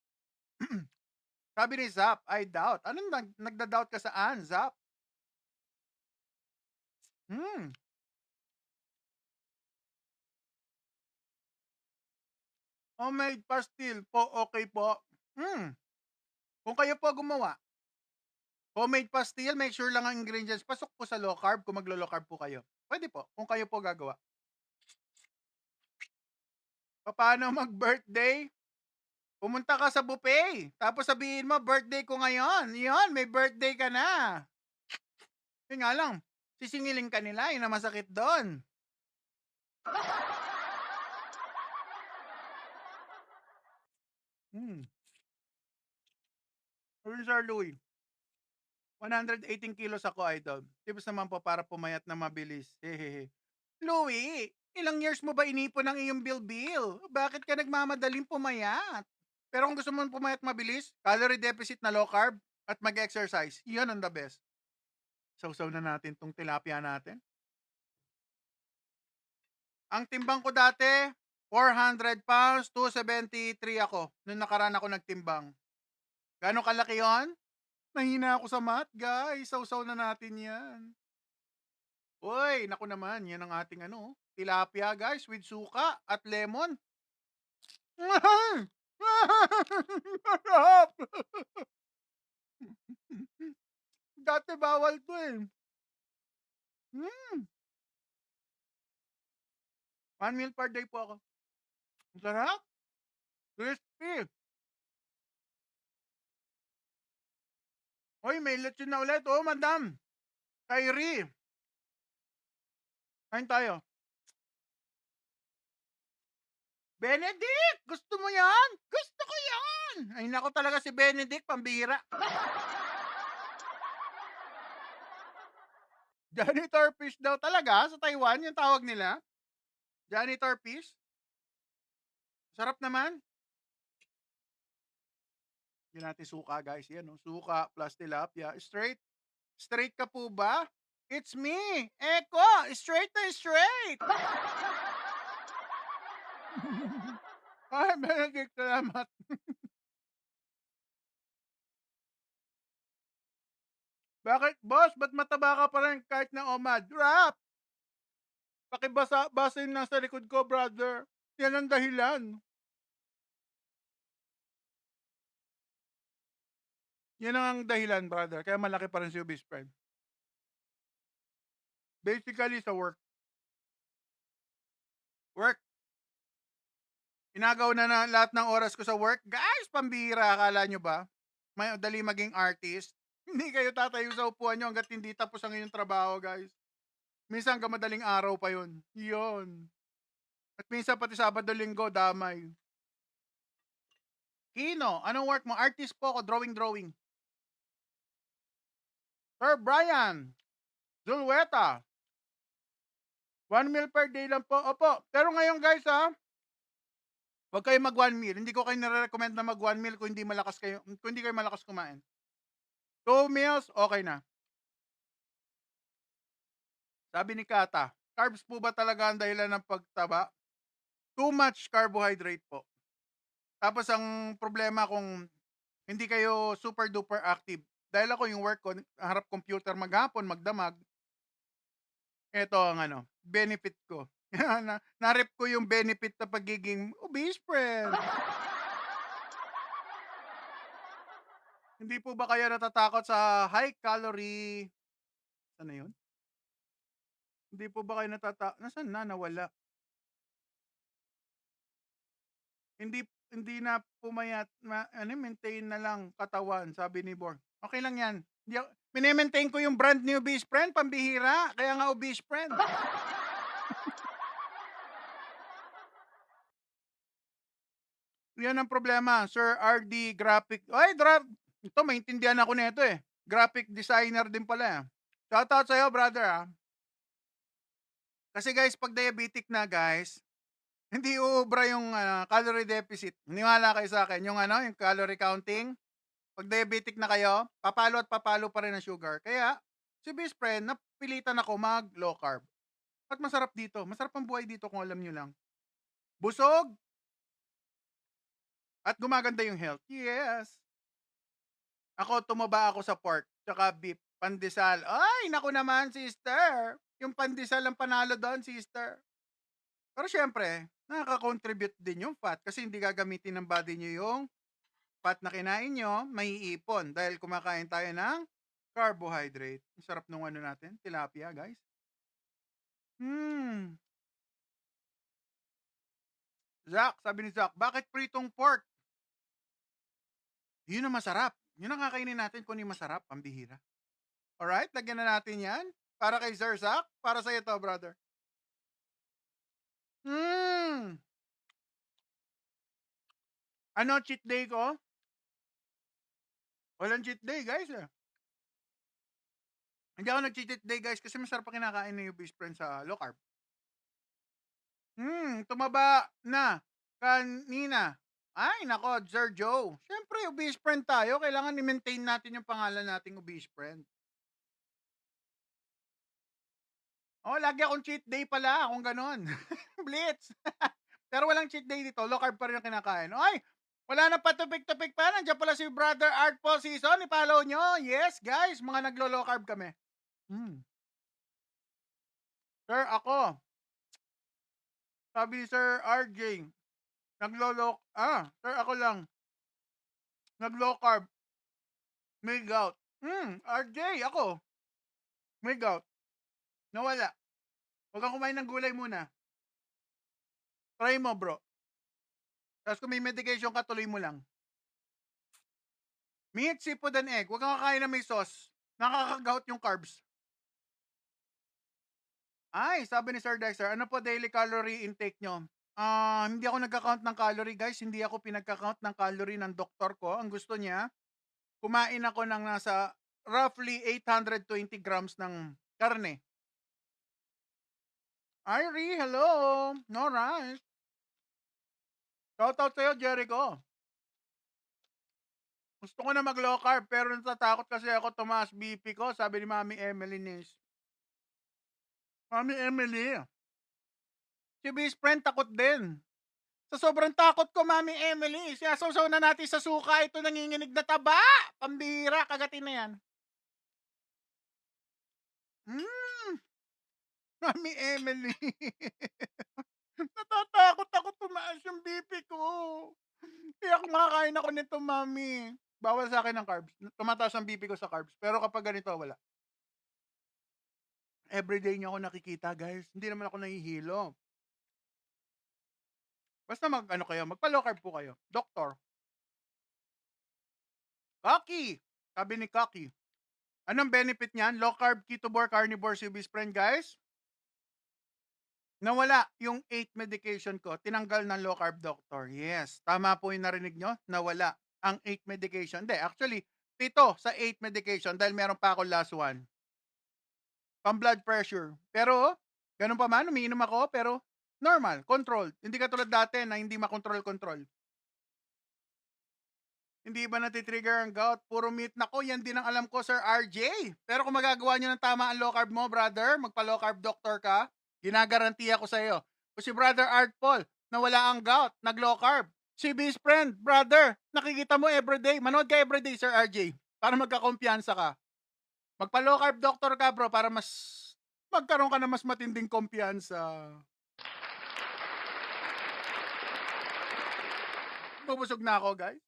Sabi ni Zap, I doubt. Anong nagda-doubt ka saan, Zap? Hmm. Homemade pastil po, okay po. Kung kayo po gumawa, homemade pastil, make sure lang ang ingredients. Pasok po sa low carb kung maglo-low carb po kayo. Pwede po, kung kayo po gagawa. Paano mag-birthday? Pumunta ka sa buffet. Tapos sabihin mo, birthday ko ngayon. Yun, may birthday ka na. Yun nga lang, sisingilin ka nila. Yun ang masakit doon. Sir Louie, 118 kilos ako, idol. Tips naman po para pumayat na mabilis. Hehehe. Louie, ilang years mo ba inipon ang iyong bilbil? Bakit ka nagmamadaling pumayat? Pero kung gusto mo pumayat mabilis, calorie deficit na low carb at mag-exercise. Yan ang the best. Sausaw na natin tong tilapia natin. Ang timbang ko dati, 400 pounds, 273 ako. Nung nakaraan ako nagtimbang. Gano'ng kalaki yon? Mahina ako sa math, guys. Sausaw na natin yan. Uy, naku naman. Yan ang ating tilapia, guys, with suka at lemon. Sarap! Dati bawal to eh. 1 meal per day po ako. Ang sarap. Crispy. Hoy, may lechon na ulit. Oh, madam. Kyrie. Kain tayo. Benedict! Gusto mo yan? Gusto ko yan! Ay, nako talaga si Benedict, pambira. Janitor fish daw talaga sa Taiwan, yung tawag nila. Janitor fish. Sarap naman. Yan natin suka, guys. Yan, suka plus tilapia. Straight. Straight ka po ba? It's me, Eko. Straight na straight. Ay, Benedict, salamat. Bakit, boss? Ba't mataba ka pa rin kahit na OMAD? Rap! Basa yung nasa likod ko, brother. Yan ang dahilan. Yan ang dahilan, brother. Kaya malaki pa rin si Ubis Friend. Basically, sa work. Work. Inagaw na lahat ng oras ko sa work. Guys, pambira. Akala nyo ba? May dali maging artist. Hindi kayo tatayo sa upuan nyo hanggat hindi tapos ang inyong trabaho, guys. Minsan hanggang madaling araw pa yun. Yun. At minsan pati Sabado Linggo, damay. Kino, anong work mo? Artist po ako, drawing. Sir Brian, Zulweta. 1 meal per day lang po. Opo. Pero ngayon, guys, huwag kayo mag 1 meal. Hindi ko kayo nare-recommend na mag 1 meal kung hindi kayo malakas kumain. 2 meals, okay na. Sabi ni Kata, carbs po ba talaga ang dahilan ng pagtaba? Too much carbohydrate po. Tapos ang problema kung hindi kayo super duper active. Dahil ako yung work ko, harap computer maghapon, magdamag. Ito ang benefit ko. Na-rep ko yung benefit na pagiging obese friend. Hindi po ba kayo natatakot sa high calorie? Saan na yun? Hindi po ba kayo natatakot? Nasaan na? Nawala. Hindi na pumayat. Maintain na lang katawan, sabi ni Borg. Okay lang yan. Mini-maintain ko yung brand ni Obese Friend, pambihira. Kaya nga Obese Friend. Yan ang problema, Sir RD Graphic. Ay, ito, maintindihan ako nito eh. Graphic designer din pala. Shoutout sa'yo, brother. Kasi guys, pag diabetic na guys, hindi uubra yung calorie deficit. Maniwala kayo sa akin, yung calorie counting, pag diabetic na kayo, papalo at papalo pa rin ang sugar. Kaya, si best friend, napilitan ako mag low carb. At masarap dito. Masarap ang buhay dito kung alam nyo lang. Busog at gumaganda yung health. Yes. Ako, tumaba ako sa pork, tsaka beef, pandesal. Ay, naku naman, sister. Yung pandesal ang panalo doon, sister. Pero syempre, nakaka-contribute din yung fat kasi hindi gagamitin ng body nyo yung fat na kinain nyo, maiipon dahil kumakain tayo ng carbohydrate. Ang sarap nung ano natin, tilapia, guys. Zach, sabi ni Zach, bakit pritong pork? Yun ang masarap. Yun ang kakainin natin kung yung masarap, pambihira. Alright, lagyan na natin yan. Para kay Sir Zach, para sa'yo to, brother. Ano cheat day ko? Walang cheat day, guys. Hindi ako nag-cheat day, guys, kasi masarap pa kinakain ni yung best friend sa low carb. Tumaba na kanina. Ay, nako, Sir Joe. Siyempre, obese friend tayo. Kailangan i-maintain natin yung pangalan nating obese friend. Oh, lagi akong cheat day pala, kung ganon. Blitz. Pero walang cheat day dito. Low carb pa rin ang kinakain. Ay, wala na patupik-tupik pa. Nandiyan pala si Brother Art Paul Season. I-follow nyo. Yes, guys. Mga naglo-low carb kami. Sir, ako. Sabi ni Sir RJ. Sir, ako lang. Nag-low carb. May gout. RJ, ako. May gout. Nawala. Huwag kang kumain ng gulay muna. Try mo, bro. Tapos kung may medication ka, tuloy mo lang. Meat, seafood, and egg. Huwag kang kakain na may sauce. Nakaka-gout yung carbs. Ay, sabi ni Sir Dexter, ano po daily calorie intake nyo? Hindi ako nagka-count ng calorie, guys. Hindi ako pinagka-count ng calorie ng doktor ko. Ang gusto niya, kumain ako ng nasa roughly 820 grams ng karne. Irie, hello. No rice. Shout out sa'yo, Jericho. Gusto ko na mag-low carb pero natatakot kasi ako tumaas BP ko, sabi ni Mami Emily Nis. Mami Emily. Si best friend takot din. Sa sobrang takot ko, Mami Emily, sinasawsaw na natin sa suka ito nanginginig na taba. Pambira, kagatin na yan. Mami Emily. Natatakot ako tumaas yung BP ko. Kaya kumakain ako nito, Mami. Bawal sa akin ng carbs. Tumataas ang BP ko sa carbs. Pero kapag ganito, wala. Everyday niyo ako nakikita, guys. Hindi naman ako nahihilo. Basta magpa-low carb po kayo. Doktor. Kaki! Sabi ni Kaki. Anong benefit niyan? Low carb, ketovore, carnivore, si best friend, guys. Nawala yung 8 medication ko. Tinanggal ng low carb doctor. Yes. Tama po yung narinig nyo. Nawala ang 8 medication. Hindi, actually, 7 sa 8 medication dahil meron pa ako last one. Pang blood pressure. Pero, ganun pa man, umiinom ako, pero normal, controlled. Hindi katulad dati na hindi makontrol-control. Hindi ba natitrigger ang gout? Puro meat na ko. Yan din ang alam ko, Sir RJ. Pero kung magagawa nyo ng tama ang low carb mo, brother, magpa-low carb doctor ka, ginagarantiya ko sa iyo. Kung si Brother Art Paul, na wala ang gout, nag-low carb. Si best friend, brother, nakikita mo everyday. Manood ka everyday, Sir RJ, para magkakumpiyansa ka. Magpa-low carb doctor ka, bro, para magkaroon ka na mas matinding kumpiyansa. Bubusog na ako, guys.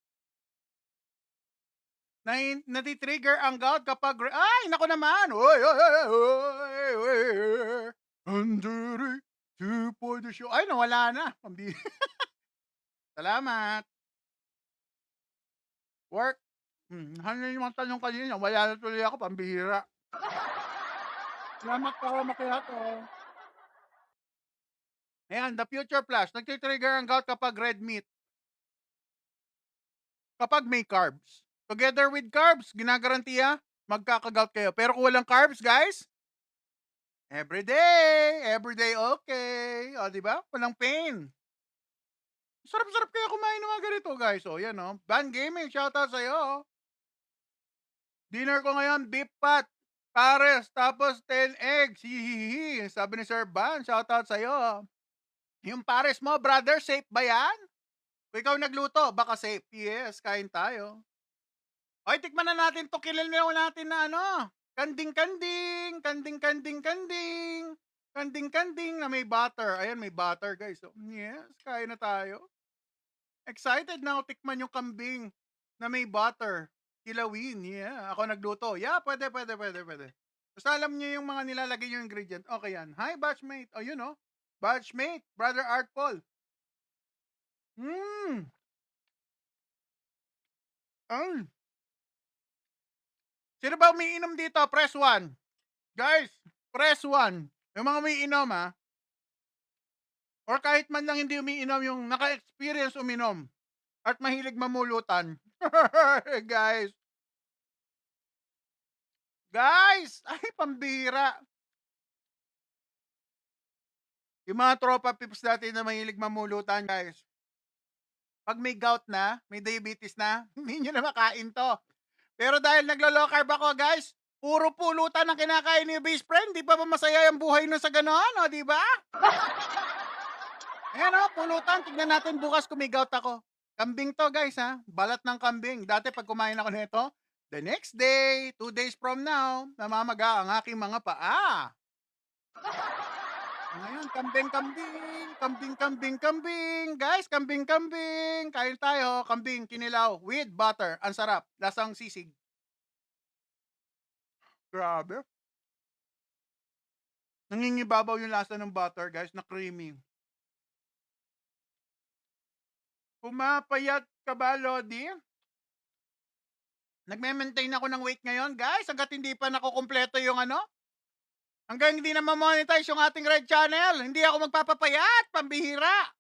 Natitrigger ang gout kapag... Ay, nako naman! Oy, oy, oy, oy, oy. Anduri, for the show. Ay, nawala na. Salamat. Work. Ano yung mga tanong kanina? Wala na tuloy ako, pambihira. Salamat po, makihato. Ayan, the Future Plus. Nagtitrigger ang gout kapag red meat. Kapag may carbs. Together with carbs, ginagarantiya, magkakagout kayo. Pero kung walang carbs, guys, Everyday okay. O, di ba? Walang pain. Sarap-sarap kaya kumain ng mga ganito, guys. O, yan, o. Ban Gaming, shoutout sa'yo, o. Dinner ko ngayon, beef pat, pares, tapos 10 eggs. Hihihi. Sabi ni Sir Ban, shoutout sa'yo. Yung pares mo, brother, safe ba yan? Kung ikaw nagluto, baka safe. Yes, kain tayo. Oy, tikman na natin to. Kilalaw natin na ano. Kanding-kanding. Kanding-kanding-kanding. Kanding-kanding na may butter. Ayan, may butter, guys. So, yes, kain na tayo. Excited na ako tikman yung kambing na may butter. Kilawin. Yeah, ako nagluto. Yeah, pwede. Basta alam niyo yung mga nilalagay yung ingredient. Okay yan. Hi, batchmate. Oh, yun, oh. Batchmate. Brother Art Paul. Ay. Sino ba umiinom dito? Press 1. Guys, press 1. Yung mga umiinom, ha? Or kahit man lang hindi umiinom, yung naka-experience uminom at mahilig mamulutan. Guys. Ay, pambira. Yung mga tropa pips natin na mahilig mamulutan, guys. Pag may gout na, may diabetes na, hindi nyo na makain to. Pero dahil naglo-low carb ako, guys, puro pulutan ang kinakain ni best friend. Di ba masaya yung buhay nun sa gano'n, o, di ba? Ayan, o, pulutan. Tignan natin bukas kung may gout ako. Kambing to, guys, ha? Balat ng kambing. Dati pag kumain ako nito, the next day, 2 days from now, namamaga ang aking mga paa. Ngayon, kambing. Guys, kambing. Kain tayo, kambing, kinilaw, with butter. Ang sarap. Lasang sisig. Grabe. Nangingibabaw yung lasa ng butter, guys, na creamy. Pumapayat ka ba, Lodi? Nagme-maintain ako ng weight ngayon, guys, hanggat hindi pa nakukumpleto yung ano. Hanggang hindi na ma-monetize yung ating Red Channel, hindi ako magpapapayat, pambihira.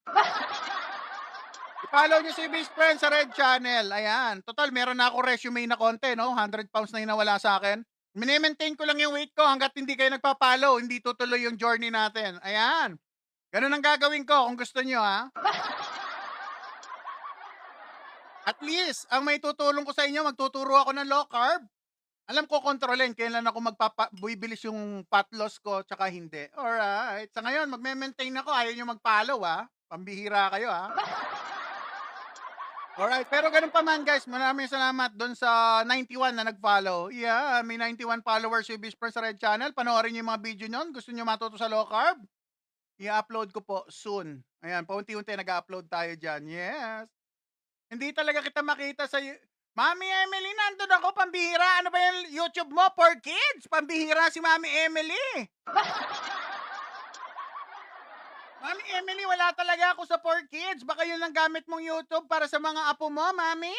I-follow nyo si best friend sa Red Channel. Ayan. Total, meron na ako resume na konti, no? 100 pounds na yung nawala sa akin. Mini-maintain ko lang yung weight ko hanggat hindi kayo nagpa-follow. Hindi tutuloy yung journey natin. Ayan. Ganun ang gagawin ko kung gusto nyo, ha? At least, ang may tutulong ko sa inyo, magtuturo ako ng low carb. Alam ko kontrolin kailan ako buibilis yung fat loss ko tsaka hindi. Alright. Sa ngayon, magme-maintain ako. Ayaw nyo mag-follow, ha? Pambihira kayo, ha? Alright. Pero ganun pa man, guys. Maraming salamat doon sa 91 na nag-follow. Yeah, may 91 followers yung Bispers sa Red Channel. Panoorin nyo yung mga video nyon. Gusto nyo matuto sa low carb? I-upload ko po soon. Ayan, paunti-unti nag-upload tayo dyan. Yes. Hindi talaga kita makita sa... Mami Emily, nandun ako, pambihira. Ano ba yung YouTube mo? For kids? Pambihira si Mami Emily. Mami Emily, wala talaga ako sa for kids. Baka yun ang gamit mong YouTube para sa mga apo mo, Mami.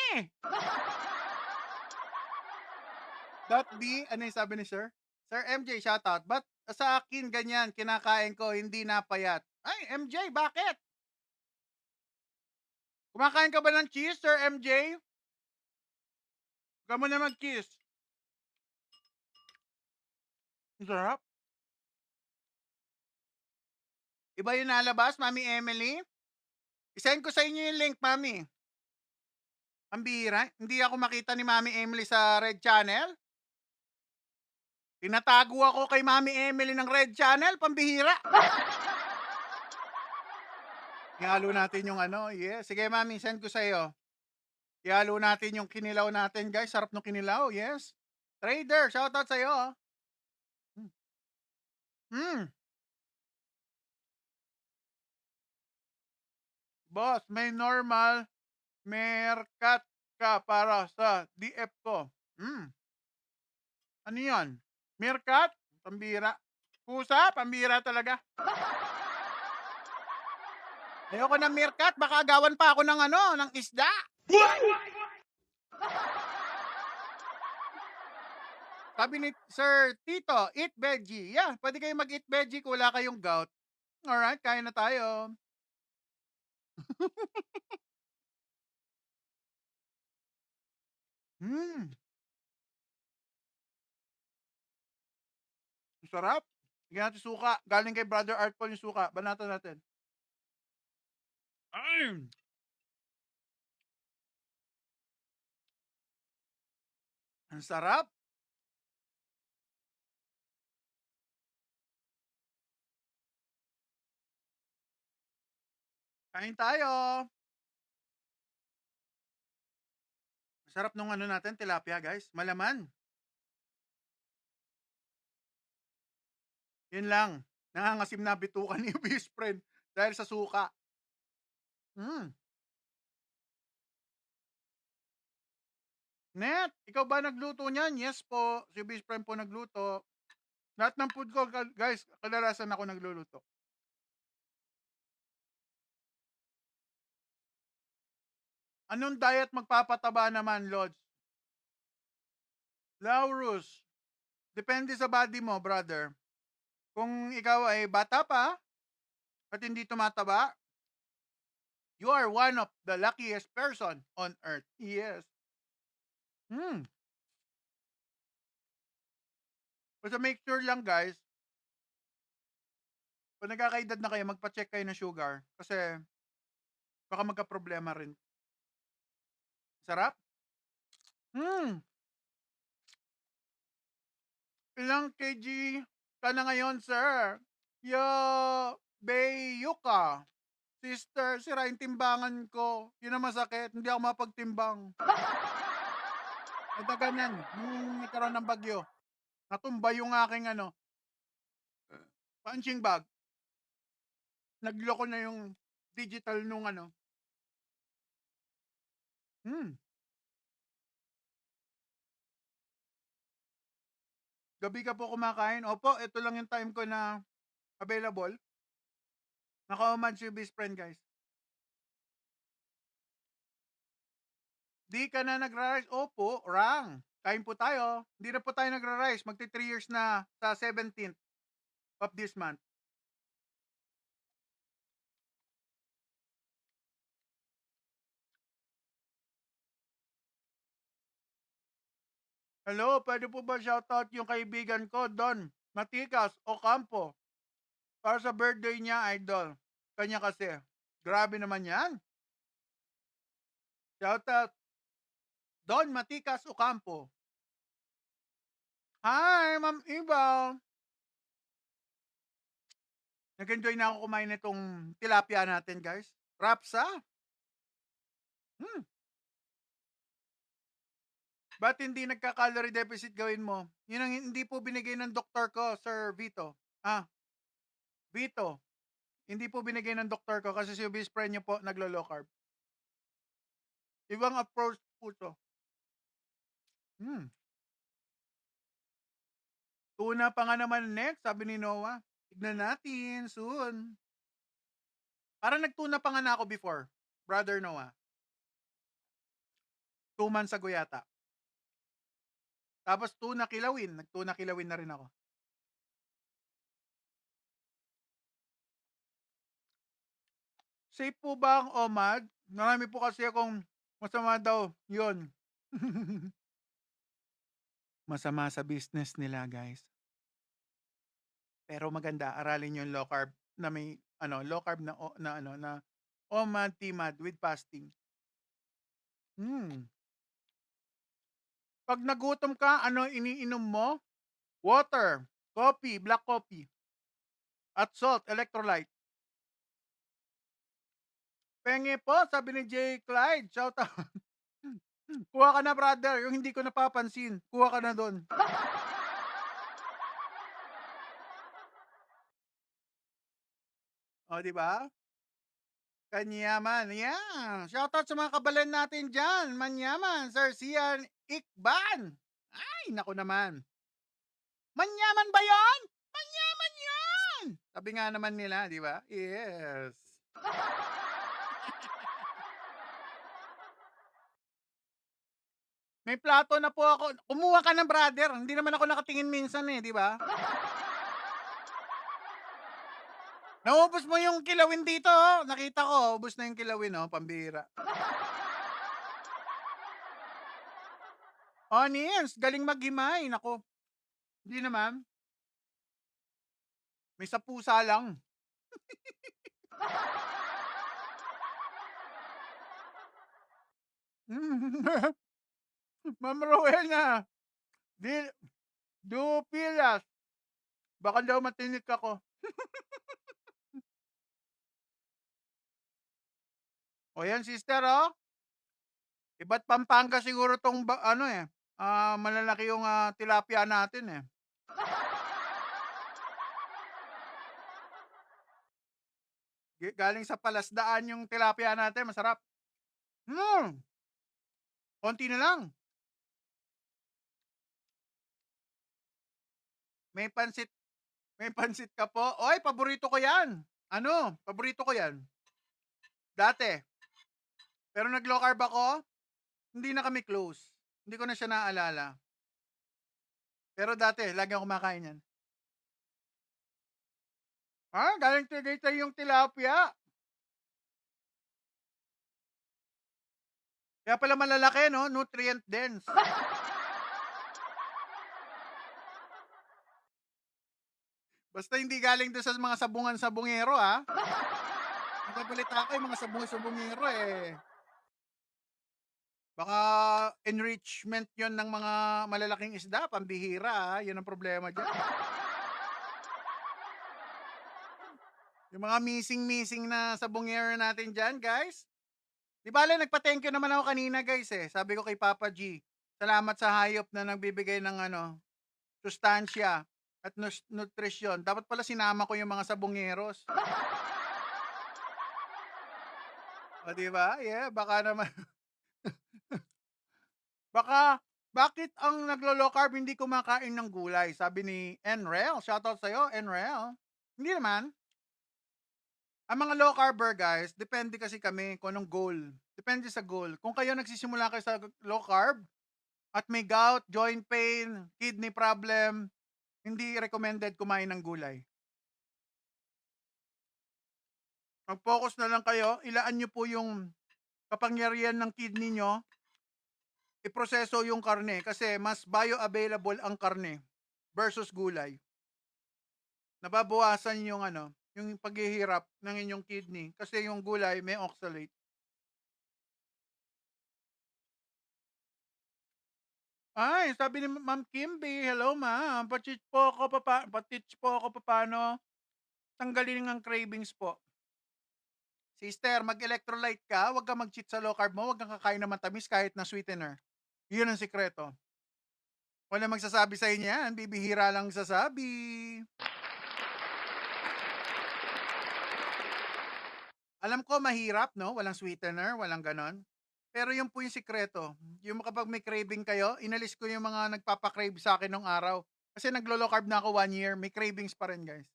.b, ano yung sabi ni Sir? Sir MJ, shoutout. But sa akin ganyan, kinakain ko, hindi napayat. Ay, MJ, bakit? Kumakain ka ba ng cheese, Sir MJ? Huwag mo na mag-kiss. Ang sarap. Iba yung nalabas, Mami Emily? Isend ko sa inyo yung link, Mami. Ang bihira. Hindi ako makita ni Mami Emily sa Red Channel. Tinatago ako kay Mami Emily ng Red Channel. Pambihira. Ihalo natin yung ano. Yeah. Sige, Mami, send ko sa iyo. Ihalo natin yung kinilaw natin, guys. Sarap ng kinilaw. Yes. Trader, shoutout sa iyo. Boss, may normal merkat ka para sa DF ko. Ano yan? Merkat? Pambira. Pusa? Pambira talaga. Ayoko ng merkat. Baka agawan pa ako ng ano, ng isda. Sabi ni Sir Tito, eat veggie. Yeah, pwede kayo mag-eat veggie kung wala kayong gout. Alright, kain na tayo. Sarap. Bigyan natin suka. Galing kay Brother Art Paul yung suka. Banatan natin. Ay! Ang sarap. Kain tayo. Masarap nung ano natin, tilapia guys. Malaman. Yun lang. Nangangasim na bitukan ni best friend dahil sa suka. Mm. Net, ikaw ba nagluto niyan? Yes po. Si best friend po nagluto. Lahat ng food ko, guys, kadalasan ako nagluluto. Anong diet magpapataba naman, Lods? Laurus, depende sa body mo, brother. Kung ikaw ay bata pa at hindi tumataba, you are one of the luckiest person on earth. Yes. Basta make sure lang, guys, kung nagkakaedad na kayo, magpa-check kayo ng sugar kasi baka magka-problema rin. Sarap? Ilang kg ka na ngayon, sir? Yo, Beyo ka. Sister, sira yung timbangan ko. Yun ang masakit. Hindi ako mapagtimbang. Ito ganyan. Nagkaroon ng bagyo. Natumba yung aking punching bag. Nagloko na yung digital nung Gabi ka po kumakain? Opo, ito lang yung time ko na available. Naka-command si best friend, guys. Di ka na nagra-rice? Opo, rang. Kain po tayo. Hindi na po tayo nagra-rice. Magti 3 years na sa 17th of this month. Hello, pwede po ba shoutout yung kaibigan ko, Don Matikas Ocampo, para sa birthday niya, idol. Kanya kasi. Grabe naman yan. Shoutout, Don Matikas Ocampo. Hi, Ma'am Iba. Nag-enjoy na ako kumain nitong tilapia natin, guys. Rapsa. Ba't hindi nagka-calorie deficit gawin mo? Yun ang hindi po binigay ng doktor ko, Sir Vito. Vito, hindi po binigay ng doktor ko kasi si best friend niyo po naglo-low carb. Ibang approach po to. Tuna pa nga naman next, sabi ni Noah. Tignan natin soon. Parang nagtuna pa nga na ako before, Brother Noah. 2 months ago yata. Tapos tuna kilawin. Nagtuna kilawin na rin ako. Safe po ba ang OMAD? Marami po kasi akong masama daw. Yun. Masama sa business nila, guys. Pero maganda, aralin yung low carb na may low carb na OMAD, TMAD with fasting. Pag nagutom ka, ano iniinom mo? Water, coffee, black coffee, at salt, electrolyte. Penge po, sabi ni J. Clyde. Shout out. Kuha ka na, brother. Yung hindi ko napapansin. Kuha ka na doon. O, di ba? Kanyaman. Yeah. Shout out sa mga kabalan natin dyan. Manyaman. Sir Sian Ikban. Ay, naku naman. Manyaman ba yan? Manyaman yan! Sabi nga naman nila, di ba? Yes. May plato na po ako. Kumuha ka ng brother. Hindi naman ako nakatingin minsan di ba? Naubos mo yung kilawin dito. Nakita ko, ubos na yung kilawin, pambira. Onions, galing maghimay. Nako. Hindi naman. May sa pusa lang. Ma'am Rowena, di do pilas. Baka daw matinik ako. O yan sister, oh. Iba't Pampanga siguro 'tong ano, eh, malalaki yung, tilapia natin, eh. Galing sa Palasdaan yung tilapia natin, masarap. Hmm, konti na lang. May pansit may pansit ka po? Oy, paborito ko 'yan. Ano, paborito ko 'yan, dati. Pero nag-low carb ako, hindi na kami close. Hindi ko na siya naalala. Pero dati lagi akong kumakain niyan. Galing Tagaytay yung tilapia. Kaya pala malalaki 'no, nutrient dense. Basta hindi galing dun sa mga sabungan-sabungero, nababalita ko yung mga sabungan-sabungero, eh. Baka enrichment yon ng mga malalaking isda, pambihira, yun ang problema diyan. Yung mga missing na sabungero natin diyan, guys. 'Di bale nagpa-thank you naman ako kanina, guys, eh. Sabi ko kay Papa G, salamat sa hayop na nagbibigay ng ano, sustansya at nutrisyon. Dapat pala sinama ko yung mga sabungeros. O, 'di ba? Yeah, baka naman bakit ang naglo-low carb hindi kumakain ng gulay? Sabi ni Enrel. Shoutout sa'yo, Enrel. Hindi naman. Ang mga low carber guys, depende kasi kami kung anong goal. Depende sa goal. Kung kayo nagsisimula kayo sa low carb at may gout, joint pain, kidney problem, hindi recommended kumain ng gulay. Mag-focus na lang kayo, ilaan nyo po yung kapangyarihan ng kidney nyo, iproseso yung karne kasi mas bioavailable ang karne versus gulay. Nababawasan yung ano, yung paghihirap ng inyong kidney kasi yung gulay may oxalate. Ay, sabi ni Ma'am Kimby, hello ma'am, pa-teach po ako paano tanggalin ang cravings po. Sister, mag-electrolyte ka, wag kang mag-cheat sa low carb mo, wag kang kakain ng matamis kahit na sweetener. Yun ang sikreto. Wala magsasabi sa inyo yan, bibihira lang sasabi. Alam ko mahirap, no? Walang sweetener, walang ganon. Pero yun po yung sikreto. Yung kapag may craving kayo, inalis ko yung mga nagpapakrave sa akin nung araw. Kasi naglo-low carb na ako 1 year, may cravings pa rin guys.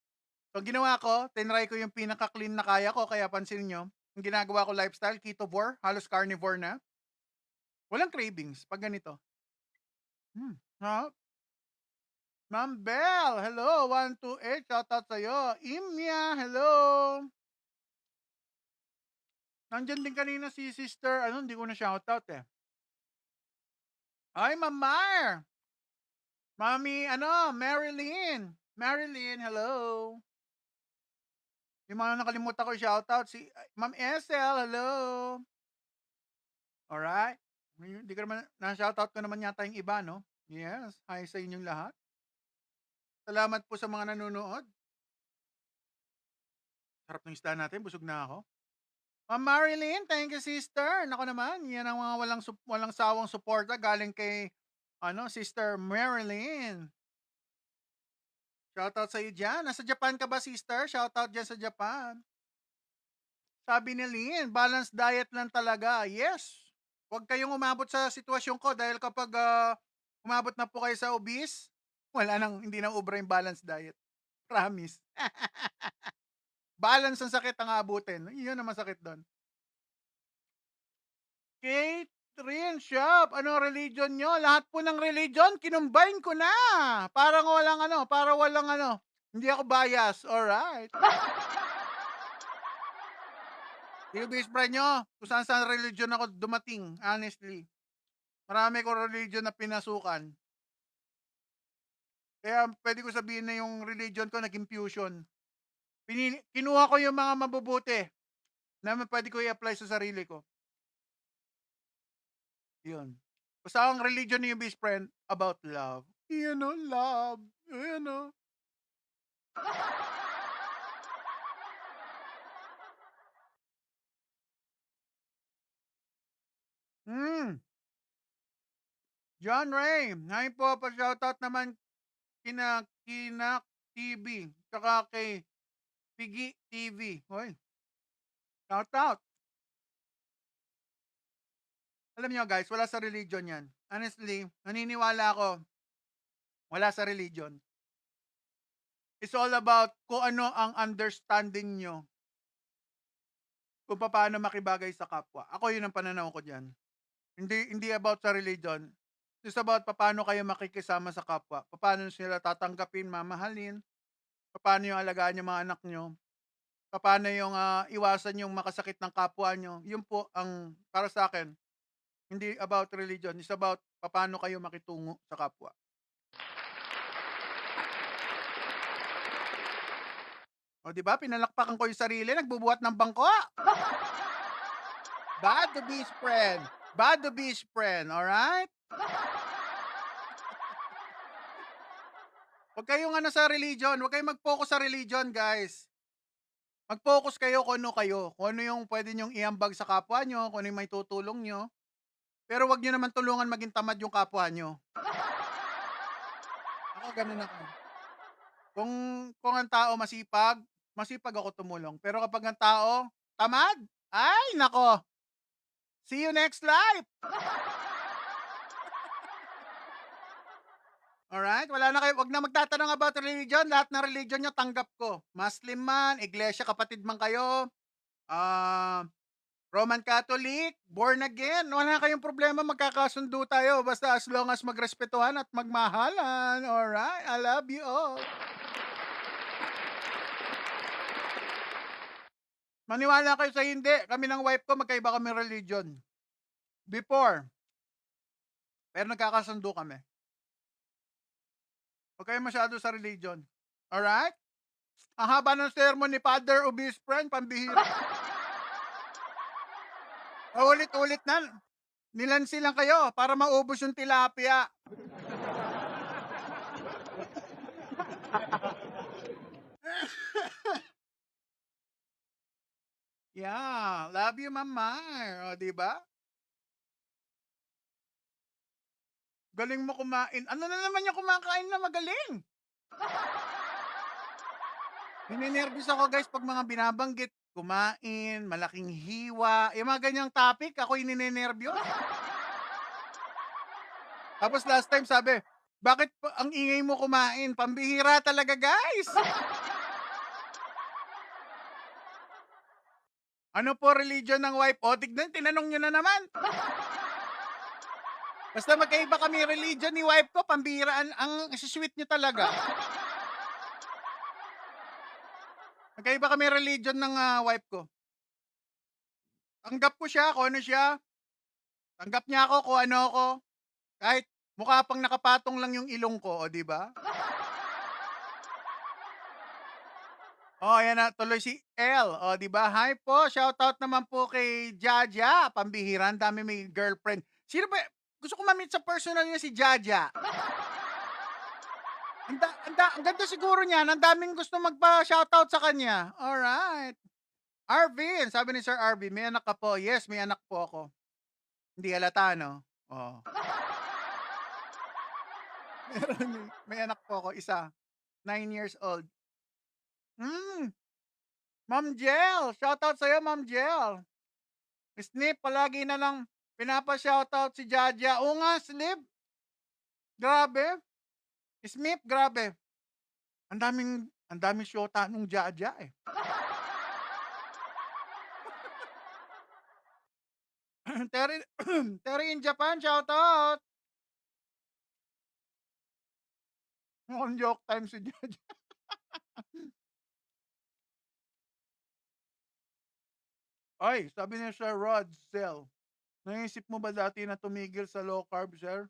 So ginawa ko, tinry ko yung pinaka-clean na kaya ko, kaya pansin nyo, yung ginagawa ko lifestyle, ketovore, halos carnivore na. Walang cravings pag ganito. Ha? Ma'am Bell, hello, 128, shoutout sa'yo. Imya, hello. Nandiyan din kanina si sister, hindi ko na shoutout eh. Ay, Ma'am Mar. Mami, Marilyn. Marilyn, hello. Yung mga nakalimutan ko shoutout, si Ma'am Esel, hello. Alright. Hindi ko naman, na-shoutout ko naman yata yung iba, no? Yes, hi sa inyong lahat. Salamat po sa mga nanonood. Sarap ng isda natin, busog na ako. Ma'am Marilyn, thank you sister. Nako naman, yan ang mga walang sawang suporta galing kay Sister Marilyn. Shoutout sa iyo diyan. Nasa Japan ka ba, sister? Shoutout diyan sa Japan. Sabi ni Lynn, balanced diet lang talaga. Yes. Huwag kayong umabot sa sitwasyon ko dahil kapag umabot na po kayo sa obese, hindi na ubra yung balanced diet. Promise. Balance ang sakit ang aabutin. Iyon ang masakit doon. Catherine Shop, ano religion nyo? Lahat po ng religion, kinumbine ko na. Para walang hindi ako bias. Alright. Yung base friend nyo, kung saan religion ako dumating, honestly. Marami ko religion na pinasukan. Kaya pwede ko sabihin na yung religion ko naging fusion. Kinuha ko yung mga mabubuti na pwede ko i-apply sa sarili ko. Yun. Basta ang religion ni best friend about love. Yan o, love. Ayan o. Hmm. John Ray. Ngayon po, pa-shoutout naman Kinak TV. Tsaka kay Piggy TV. Hoy, shoutout. Alam niyo guys, wala sa religion yan. Honestly, naniniwala ako, wala sa religion. It's all about kung ano ang understanding nyo kung paano makibagay sa kapwa. Ako yun ang pananaw ko dyan. Hindi about sa religion. It's about paano kayo makikisama sa kapwa. Paano sila tatanggapin, mamahalin. Paano yung alagaan yung mga anak nyo. Paano yung iwasan yung makasakit ng kapwa nyo. Yun po ang para sa akin. Hindi about religion. It's about paano kayo makitungo sa kapwa. O di ba? Pinalakpakan ko yung sarili, nagbubuhat ng bangko. Bad to be his friend. Bad to be his friend, alright? Huwag kayong sa religion. Huwag kayong mag-focus sa religion, guys. Mag-focus kayo kung ano kayo. Kung ano yung pwede nyong iambag sa kapwa nyo, kung ano yung may tutulong nyo. Pero wag nyo naman tulungan maging tamad yung kapwa nyo. Ako, ganun ako. Kung ang tao masipag ako tumulong. Pero kapag ang tao tamad, ay nako. See you next life. Alright? Wala na kayo. Wag na magtatanong about religion. Lahat ng religion nyo tanggap ko. Muslim man, iglesia, kapatid man kayo, Roman Catholic, born again. Wala kayong problema, magkakasundo tayo. Basta as long as magrespetuhan at magmahalan. Alright? I love you all. Maniwala kayo sa hindi. Kami ng wife ko, magkaiba kami religion. Before. Pero nagkakasundo kami. Huwag kayo masyado sa religion. Alright? Ang haba ng sermon ni Father of his friend, pambihira. Ulit-ulit na. Nilansi lang kayo para maubos yung tilapia. Yeah, love you, Mama. O, di ba? Galing mo kumain. Ano na naman yung kumakain na magaling? Ninenervous ako guys pag mga binabanggit. Kumain, malaking hiwa. Yung mga ganyang topic, ako yung ninenervous. Tapos last time sabi, bakit ang ingay mo kumain? Pambihira talaga guys. Ano po religion ng wife? O, tignan, tinanong nyo na naman. Basta magkaiba kami religion ni wife ko, pambihiraan, ang sweet nyo talaga. Magkaiba kami religion ng wife ko. Tanggap ko siya kung ano siya. Tanggap niya ako kung ano ako. Kahit mukha pang nakapatong lang yung ilong ko, o di ba? Oh, ayan na, tuloy si L. O, di ba? Hi po, shoutout naman po kay Jaja. Pambihira, ang dami may girlfriend. Sino ba? Gusto ko ma-meet sa personal niya si Jaja. Ang ganda siguro niyan. Ang daming gusto magpa-shoutout sa kanya. Alright. Arvin, sabi ni Sir Arvin, may anak ka po. Yes, may anak po ako. Hindi halata, no? Oh. may anak po ako, isa. 9 years old. Ma'am Jel, shoutout sa'yo, Ma'am Jel. Snip, palagi na lang pinapa-shoutout si Jaja. Oo nga, Snip. Grabe. Snip, grabe. Ang daming syota nung Jaja eh. Terry in Japan, shoutout. Mukhang joke time si Jaja. Ay, sabi niya Sir Rod Cell. Naisip mo ba dati na tumigil sa low carb, sir?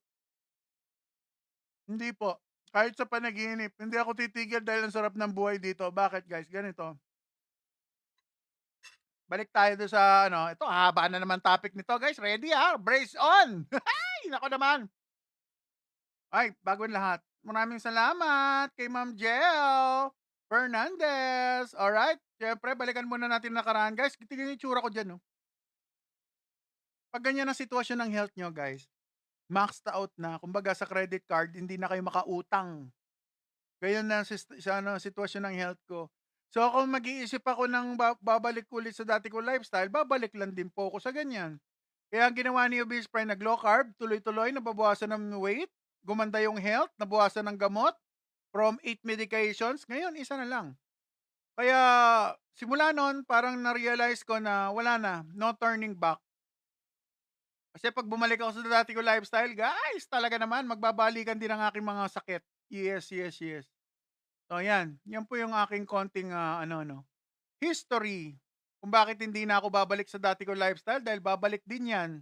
Hindi po. Kahit sa panaginip, hindi ako titigil dahil ang sarap ng buhay dito. Bakit guys? Ganito. Balik tayo doon sa ano, ito haba na naman topic nito guys. Ready ha? Brace on! Ay, nako naman. Ay, bago ang lahat, maraming salamat kay Ma'am Jel Fernandez. Alright, syempre balikan muna natin nakaraan guys. Tingnan yung tsura ko dyan. No? Pag ganyan ang sitwasyon ng health nyo guys, maxed out na. Kumbaga sa credit card, hindi na kayo makautang. Ganyan na sa ano, sitwasyon ng health ko. So kung mag-iisip ako ng babalik ulit sa dati ko lifestyle, babalik lang din po ako sa ganyan. Kaya ang ginawa ni Obese Friend, nag-low carb, tuloy-tuloy, nababawasan ng weight, gumanda yung health, nabawasan ng gamot, from 8 medications, ngayon isa na lang. Kaya simula noon, parang na-realize ko na wala na, no turning back. Kasi pag bumalik ako sa dati ko lifestyle, guys, talaga naman, magbabalikan din ang aking mga sakit. Yes, yes, yes. So yan, yan po yung aking konting history kung bakit hindi na ako babalik sa dati ko lifestyle dahil babalik din yan.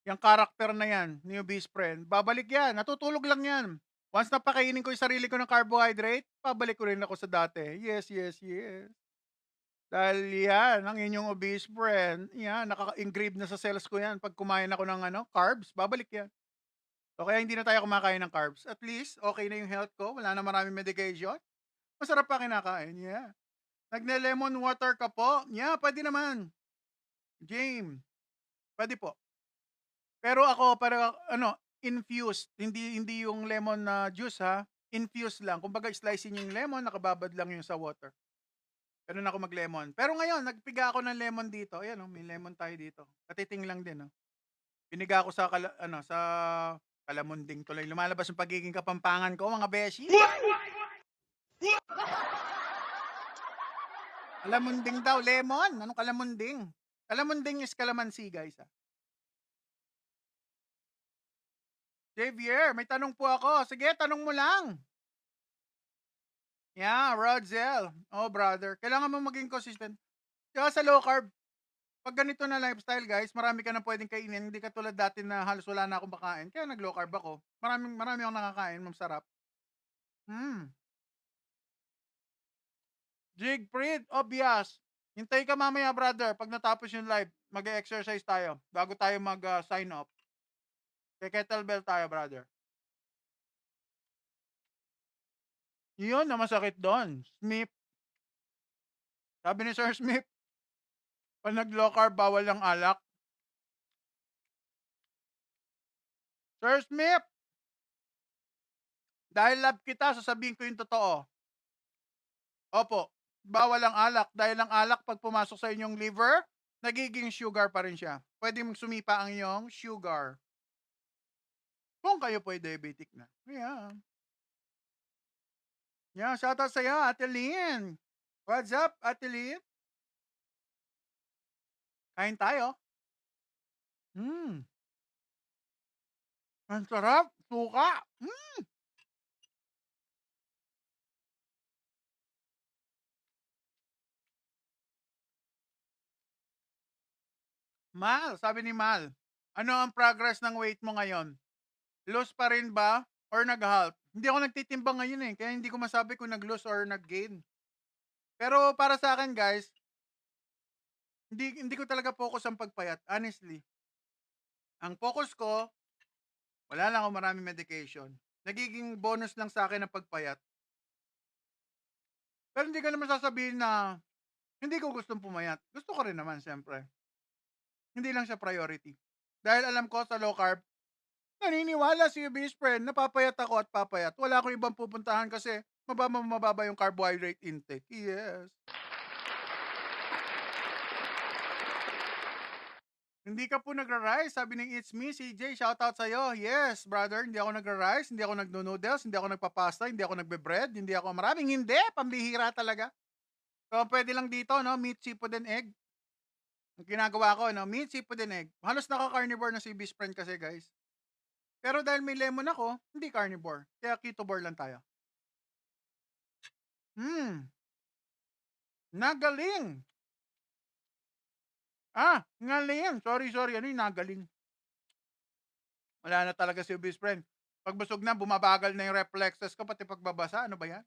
Yung character na yan, ni Obese Friend, babalik yan, natutulog lang yan. Once napakainin ko yung sarili ko ng carbohydrate, babalik ko rin ako sa dati. Yes, yes, yes. Dahil yan, ang inyong Obese Friend, yan, naka-engrave na sa cells ko yan. Pag kumain ako ng carbs, babalik yan. So kaya hindi na tayo kumakain ng carbs. At least, okay na yung health ko, wala na maraming medication. Masarap pa kinakain, yeah. Nagne-lemon water ka po? Yeah, pwede naman. James, pwede po. Pero ako para infused, hindi yung lemon na juice ha. Infused lang. Kumbaga slicein yung lemon, nakababad lang yung sa water. Ganun ako mag-lemon. Pero ngayon, nagpiga ako ng lemon dito. Ayan may lemon tayo dito. Katiting lang din Piniga ako sa sa kalamunding tuloy. Lumalabas yung pagiging kapampangan ko, mga beshi. Kalamunding daw, lemon. Anong kalamunding? Kalamunding is calamansi, guys. Xavier, may tanong po ako. Sige, tanong mo lang. Yeah, Rodzel. Oh, brother. Kailangan mo maging consistent. Kaya sa low carb, pag ganito na lifestyle, guys, marami ka na pwedeng kainin. Hindi ka tulad dati na halos wala na akong makain. Kaya nag-low carb ako. Marami akong nakakain. Masarap. Jigfried, obvious. Hintay ka mamaya, brother. Pag natapos yung live, mag-exercise tayo. Bago tayo mag-sign up. Kay kettlebell tayo, brother. Yun na masakit doon. Smith. Sabi ni Sir Smith, pag nag-low carb, bawal ang alak. Sir Smith, dahil love kita, sasabihin ko yung totoo. Opo, bawal ang alak. Dahil ang alak, pag pumasok sa inyong liver, nagiging sugar pa rin siya. Pwede mong sumipa ang inyong sugar. Kung kayo po ay diabetic na. Yeah. Yeah, shout out sa'yo, Ate Lynn. What's up, Ate Lynn? Kain tayo. Ang sarap. Suka. Mal, sabi ni Mal, ano ang progress ng weight mo ngayon? Lose pa rin ba or nag-halt? Hindi ako nagtitimbang ngayon kaya hindi ko masabi kung nag-lose or nag-gain. Pero para sa akin guys, hindi ko talaga focus ang pagpayat, honestly. Ang focus ko, wala lang ako maraming medication. Nagiging bonus lang sa akin ang pagpayat. Pero hindi ko naman sasabihin na hindi ko gustong pumayat. Gusto ko rin naman, siyempre. Hindi lang siya priority. Dahil alam ko sa low carb, naniniwala si Obese Friend, napapayat ako at papayat. Wala akong ibang pupuntahan kasi mababa yung carbohydrate intake. Yes. Hindi ka po nagra-rice, sabi ng It's Me, CJ, shoutout sa'yo. Yes, brother, hindi ako nagra-rice, hindi ako nagno-noodles, hindi ako nagpapasta, hindi ako nagbe-bread, hindi ako maraming hindi, pambihira talaga. So, pwede lang dito, meat, seafood, and egg. Ang ginagawa ko, meat, seafood, and egg. Halos naka-carnivore na si Obese Friend kasi, guys. Pero dahil may lemon ako, hindi carnivore. Kaya ketovore lang tayo. Nagaling! Ngaling. Sorry. Ano yung nagaling? Wala na talaga si Obese Friend. Pag busog na, bumabagal na yung reflexes ko, pati pagbabasa. Ano ba yan?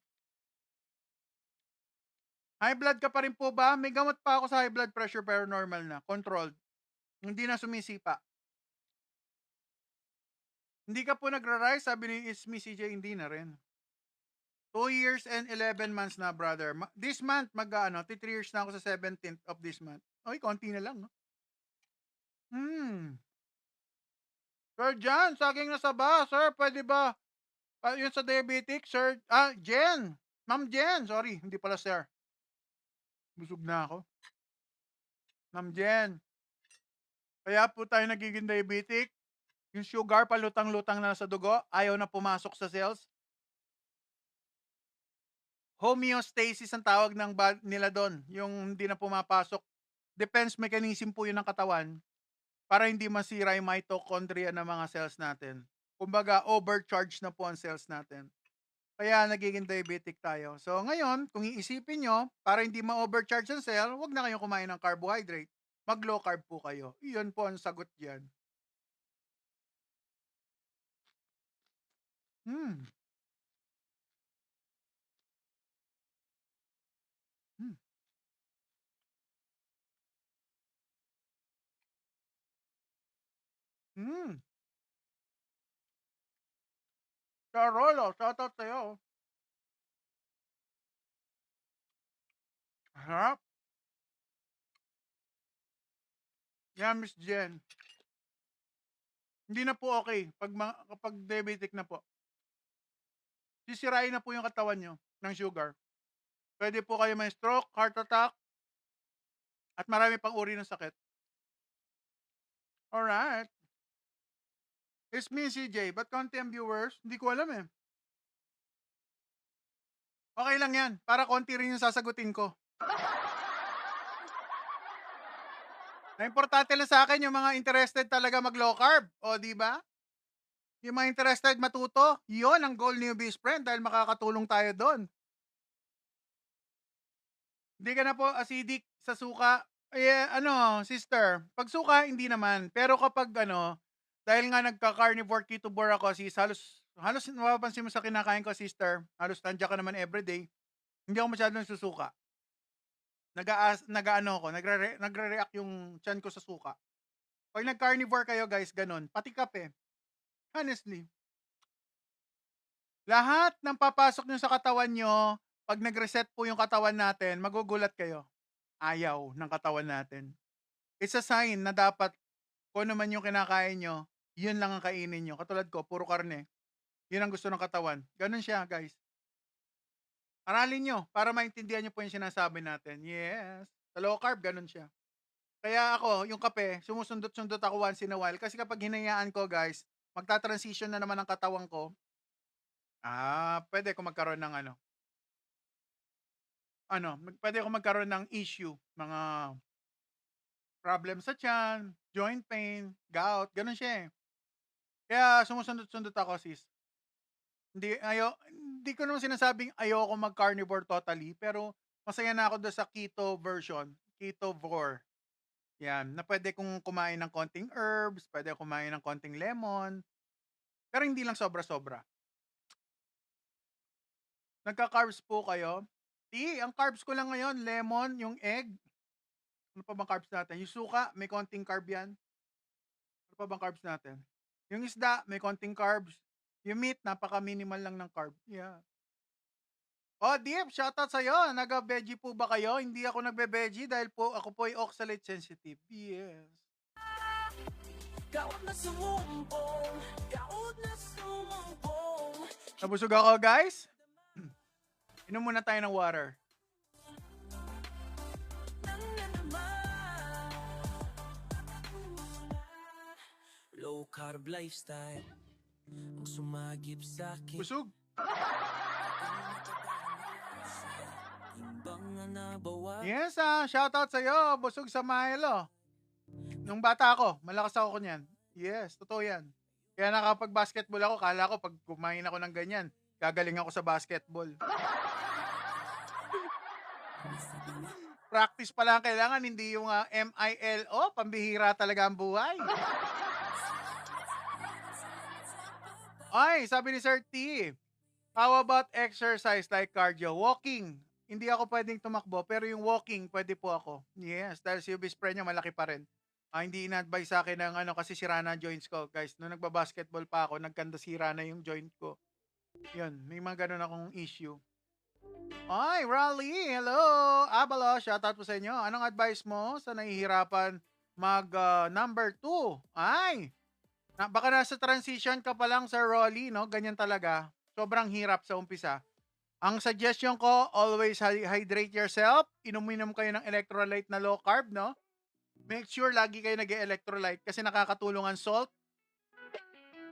High blood ka pa rin po ba? May gamot pa ako sa high blood pressure pero normal na. Controlled. Hindi na sumisipa. Hindi ka po nagra-rise? Sabi ni Miss CJ, hindi na rin. 2 years and 11 months na, brother. This month, 3 years na ako sa 17th of this month. Oy, konti na lang, no? Sir John, saging na saba. Sir, pwede ba? Yun sa diabetic, sir. Jen. Ma'am Jen. Sorry, hindi pala sir. Busog na ako. Ma'am Jen. Kaya po tayo nagiging diabetic. Yung sugar, palutang-lutang na sa dugo. Ayaw na pumasok sa cells. Homeostasis ang tawag nila doon. Yung hindi na pumapasok. Defense mechanism po yun ng katawan para hindi masira yung mitochondria ng mga cells natin. Kumbaga, overcharge na po ang cells natin. Kaya nagiging diabetic tayo. So ngayon, kung iisipin nyo, para hindi ma-overcharge ang cell, huwag na kayong kumain ng carbohydrate. Mag-low carb po kayo. Iyon po ang sagot dyan. Hmm. Hmm. Hmm. Charolo, shoutout sa'yo. Harap. Yan, Miss Jen. Hindi na po okay kapag diabetic na po. Sisirain na po yung katawan nyo ng sugar. Pwede po kayo may stroke, heart attack, at marami pang uri ng sakit. Alright. It's me, CJ. Ba't konti ang viewers? Hindi ko alam eh. Okay lang yan. Para konti rin yung sasagutin ko. Na importante lang sa akin yung mga interested talaga mag-low carb. O, di ba? Yung mga interested matuto, yun ang goal ni Best Friend dahil makakatulong tayo doon. Hindi ka na po acidic sa suka. Sister, pag suka, hindi naman. Pero kapag dahil nga nagka-carnivore ketobore ako, halos mapapansin mo sa kinakain ko, sister, halos nandiyan ka naman everyday, hindi ako masyadong susuka. Nagre-react yung tiyan ko sa suka. Pag nag-carnivore kayo, guys, ganun. Pati kape. Honestly. Lahat ng papasok nyo sa katawan nyo, pag nag-reset po yung katawan natin, magugulat kayo. Ayaw ng katawan natin. It's a sign na dapat kung naman yung kinakain nyo, yun lang ang kainin nyo. Katulad ko, puro karne. Yun ang gusto ng katawan. Ganun siya, guys. Aralin nyo para maintindihan nyo po yung sinasabi natin. Yes. Sa low carb, ganun siya. Kaya ako, yung kape, sumusundot-sundot ako once in a while. Kasi kapag hinayaan ko, guys, magta-transition na naman ang katawan ko. Pwede ko magkaroon ng pwede ko magkaroon ng issue. Mga problem sa tiyan, joint pain, gout, ganun siya eh. Kaya sumusundot-sundot ako, sis. Hindi ko naman sinasabing ayoko mag-carnivore totally, pero masaya na ako doon sa keto version, ketovore. Yan, na pwede kong kumain ng konting herbs, pwede kumain ng konting lemon, pero hindi lang sobra-sobra. Nagka-carbs po kayo? Ang carbs ko lang ngayon, lemon, yung egg. Ano pa bang carbs natin? Yung suka, may konting carb yan. Ano pa bang carbs natin? Yung isda, may konting carbs. Yung meat, napaka-minimal lang ng carb. Yeah. Deep, shoutout sa'yo. Naga-veggie po ba kayo? Hindi ako nagbe-veggie dahil po ako po ay oxalate sensitive. Yes. Nabusog ako, guys. Inom muna tayo ng water. Low carb lifestyle ang sumagip sa akin. Busog. Yes, shoutout sa'yo. Busog sa Milo. Nung bata ako, malakas ako kunyan. Yes, totoo yan. Kaya nakapag-basketball ako, kala ko pag kumain ako ng ganyan, gagaling ako sa basketball. Practice pa lang kailangan, hindi yung MILO, pambihira talaga ang buhay. Ay, sabi ni Sir T, how about exercise like cardio? Walking. Hindi ako pwedeng tumakbo, pero yung walking, pwede po ako. Yes, dahil si UB spread niya malaki pa rin. Hindi ina-advise sa akin ng ano, kasi sira na ang joints ko. Guys, nung nagbabasketball pa ako, nagkanda sira na yung joint ko. Yun, may mga ganun akong issue. Ay, Raleigh, hello! Abalo, shoutout po sa inyo. Anong advice mo sa nahihirapan mag number 2? Ay, baka nasa transition ka pa lang, Sir Rolly, no? Ganyan talaga. Sobrang hirap sa umpisa. Ang suggestion ko, always hydrate yourself. Inom kayo ng electrolyte na low carb, no? Make sure lagi kayo nag-electrolyte kasi nakakatulong ang salt.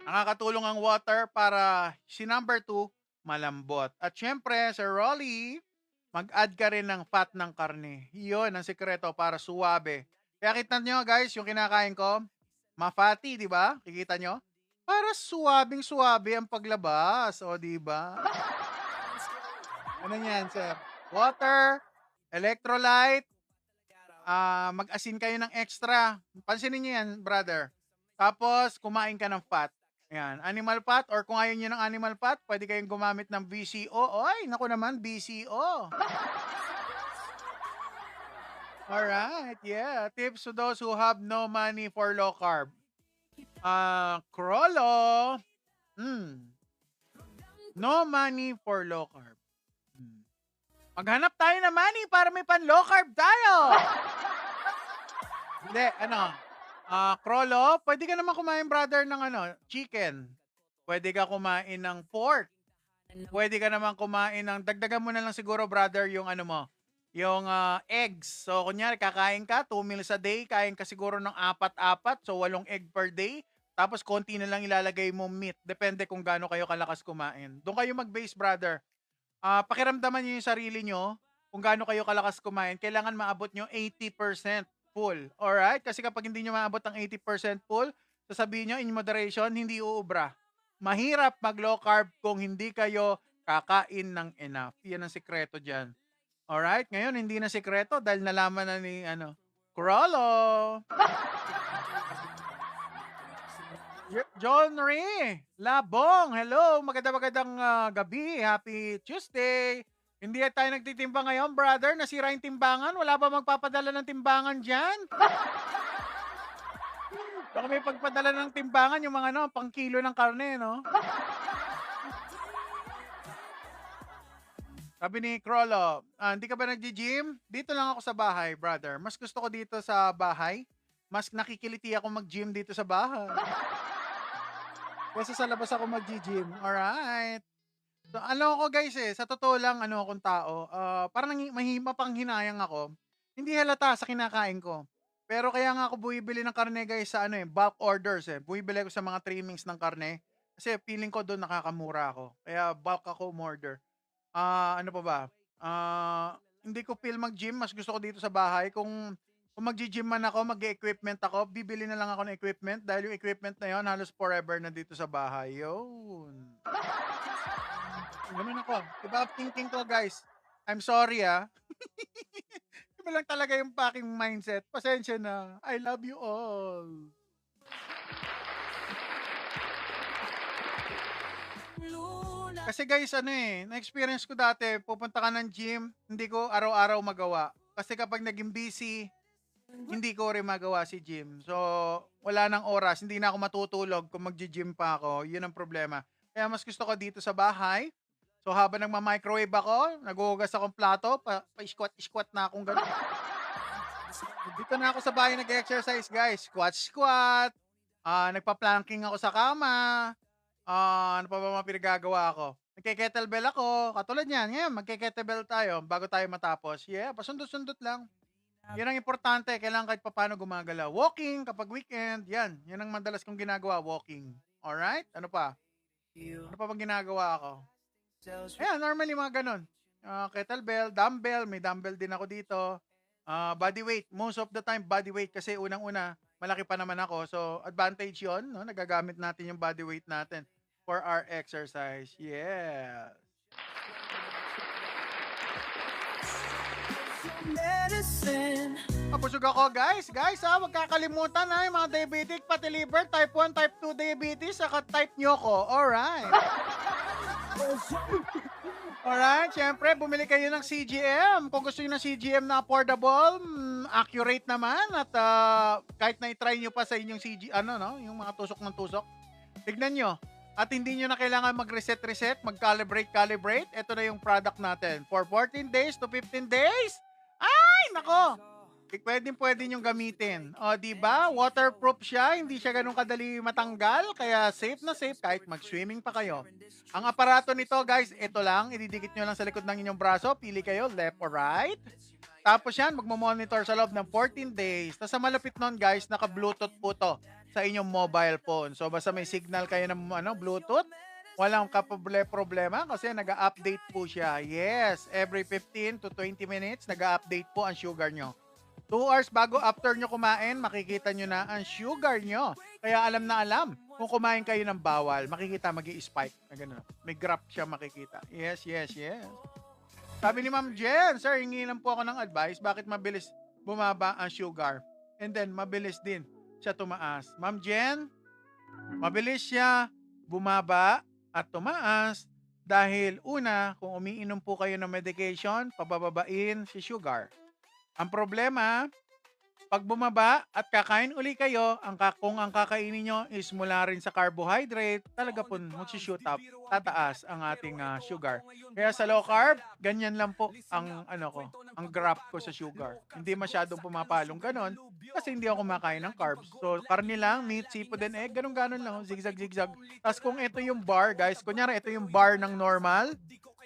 Nakakatulong ang water para si number 2, malambot. At syempre, Sir Rolly, mag-add ka rin ng fat ng karne. Iyon ang sikreto para suwabe. Kaya kita nyo guys, yung kinakain ko, ma-fatty, di ba? Kikita nyo? Para suwabing-suwabe ang paglabas. O, di ba? Ano yan, sir? Water, electrolyte, mag-asin kayo ng extra. Pansinin nyo yan, brother. Tapos, kumain ka ng fat. Ayan, animal fat or kung ayaw nyo ng animal fat, pwede kayong gumamit ng BCO. Ay, naku naman, BCO. Alright, yeah. Tips to those who have no money for low carb. Krolo. No money for low carb. Maghanap tayo ng money para may pan low carb tayo. Hindi, Krolo, pwede ka naman kumain, brother, ng chicken. Pwede ka kumain ng pork. Pwede ka naman kumain ng, dagdagan mo na lang siguro, brother, yung yung eggs. So, kunyari, kakain ka, 2 meals a day, kain ka siguro ng 4-4, so 8 egg per day. Tapos, konti na lang ilalagay mo meat. Depende kung gaano kayo kalakas kumain. Doon kayo mag-base, brother. Pakiramdaman nyo yung sarili nyo, kung gaano kayo kalakas kumain, kailangan maabot nyo 80% full. Alright? Kasi kapag hindi nyo maabot ang 80% full, sasabihin nyo, in moderation, hindi uubra. Mahirap mag-low carb kung hindi kayo kakain ng enough. Yan ang sikreto dyan. Alright? Ngayon, hindi na sikreto dahil nalaman na ni, Krolo. John Ray, Labong, hello, magandang gabi, happy Tuesday. Hindi tayo nagtitimba ngayon, brother, nasira yung timbangan, wala ba magpapadala ng timbangan dyan? Baka may pagpadala ng timbangan yung mga pang kilo ng karne, no? Sabi ni Krolo, hindi ka ba nagji-gym? Dito lang ako sa bahay, brother. Mas gusto ko dito sa bahay, mas nakikiliti ako mag-gym dito sa bahay. Kasi sa labas ako mag-gym. Alright. So, ko guys sa totoo lang, akong tao, parang mapanghinayang ako. Hindi halata sa kinakain ko. Pero kaya nga ako buibili ng karne guys sa bulk orders Buibili ko sa mga trimmings ng karne. Kasi feeling ko doon nakakamura ako. Kaya bulk ako umorder. Ano pa ba? Hindi ko feel mag-gym. Mas gusto ko dito sa bahay. Kung mag-gym man ako, mag-equipment ako, bibili na lang ako ng equipment dahil yung equipment na yon halos forever na dito sa bahay. Yun. Ganun ako. Iba thinking ko, guys. I'm sorry, Iba lang talaga yung packing mindset. Pasensya na. I love you all. Kasi guys, na-experience ko dati, pupunta ka ng gym, hindi ko araw-araw magawa. Kasi kapag naging busy, hindi ko rin magawa si gym. So, wala nang oras. Hindi na ako matutulog kung mag-gym pa ako. Yun ang problema. Kaya mas gusto ko dito sa bahay. So, habang nagma-microwave ako, naghuhugas akong plato, pa-squat na akong gano'n. Dito na ako sa bahay nag-exercise, guys. Squat. Nagpa-planking ako sa kama. Ano pa ba mga pinagagawa ko? Nagke-kettlebell ako. Katulad yan. Ngayon, magke-kettlebell tayo bago tayo matapos. Yeah, pasundot-sundot lang. Yan ang importante. Kailangan kahit paano gumagalaw. Walking kapag weekend. Yan ang madalas kong ginagawa. Walking. Alright? Ano pa? Ano pa bang ginagawa ako? Ayan, normally mga ganun. Kettlebell, dumbbell. May dumbbell din ako dito. Body weight. Most of the time, body weight. Kasi unang-una, malaki pa naman ako. So, advantage yon, no? Nagagamit natin yung body weight natin for our exercise. Yes. Medicine Mabusog ako, guys. Guys, wag kakalimutan ha, yung mga diabetic, pati liver, type 1, type 2 diabetes, saka type nyo ko. Alright. Alright, syempre, bumili kayo ng CGM. Kung gusto nyo ng CGM na affordable, accurate naman, at kahit na i-try nyo pa sa inyong yung mga tusok ng tusok, tignan nyo. At hindi nyo na kailangan mag-reset, mag-calibrate. Ito na yung product natin. For 14 days to 15 days, ay, nako! Pwede nyong gamitin. O, diba? Waterproof siya. Hindi siya ganun kadali matanggal. Kaya safe na safe kahit mag-swimming pa kayo. Ang aparato nito, guys, ito lang. Ididikit nyo lang sa likod ng inyong braso. Pili kayo, left or right. Tapos yan, magmo-monitor sa loob ng 14 days. Tapos sa malapit nun, guys, naka-Bluetooth po to sa inyong mobile phone. So, basta may signal kayo ng Bluetooth, walang problema kasi nag-update po siya. Yes, every 15 to 20 minutes, nag-update po ang sugar nyo. 2 hours bago after nyo kumain, makikita nyo na ang sugar nyo. Kaya alam na alam, kung kumain kayo ng bawal, makikita magi-spike. May graph siya makikita. Yes. Sabi ni Ma'am Jen, sir, hingi lang po ako ng advice, bakit mabilis bumaba ang sugar? And then, mabilis din siya tumaas. Ma'am Jen, mabilis siya bumaba at tumaas dahil una, kung umiinom po kayo ng medication, pabababain si sugar. Ang problema, pag bumaba at kakain uli kayo, kung ang kakainin nyo is mula rin sa carbohydrate, talaga po mag-shoot up, tataas ang ating sugar. Kaya sa low carb, ganyan lang po ang ang graph ko sa sugar. Hindi masyadong pumapalong ganon kasi hindi ako kumakain ng carbs. So, karne lang, meat, seafood, and egg, ganon lang, zigzag. Tapos kung ito yung bar, guys, kunyari ito yung bar ng normal,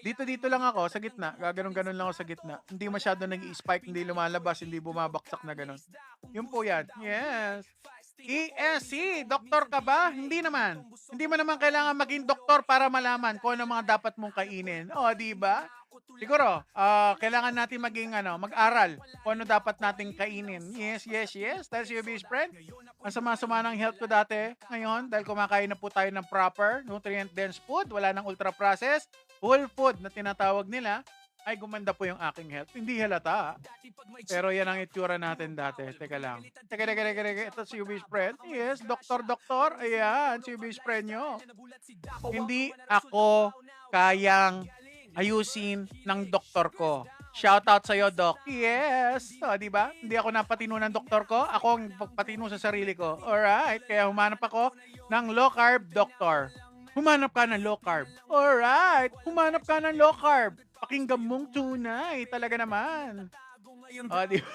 dito lang ako sa gitna, gaganon lang ako sa gitna. Hindi masyado nag-i-spike, hindi lumalabas, hindi bumabaksak na ganon. Yun po yan. Yes. ESC, doktor ka ba? Hindi naman. Hindi mo naman kailangan maging doktor para malaman kung ano mga dapat mong kainin. O, di ba? Siguro, kailangan natin maging mag-aral kung ano dapat nating kainin. Yes. Dahil si UB's friend, ang sama-sama ng health ko dati. Ngayon, dahil kumakain na po tayo ng proper, nutrient-dense food, wala nang ultra-processed, whole food na tinatawag nila, ay gumanda po yung aking health. Hindi halata. Pero yan ang itsura natin dati. Teka lang. Teka. Ito si UB's friend. Yes, doktor. Ayan, si UB's friend nyo. Hindi ako kayang ayusin ng doktor ko. Shout out sa'yo, Doc. Yes. So, di ba? Hindi ako napatino ng doktor ko. Ako ang patino sa sarili ko. Alright. Kaya humanap ako ng low carb doctor. Humanap ka ng low carb. Alright. Humanap ka ng low carb. Pakinggan mong tunay. Talaga naman. O, di ba?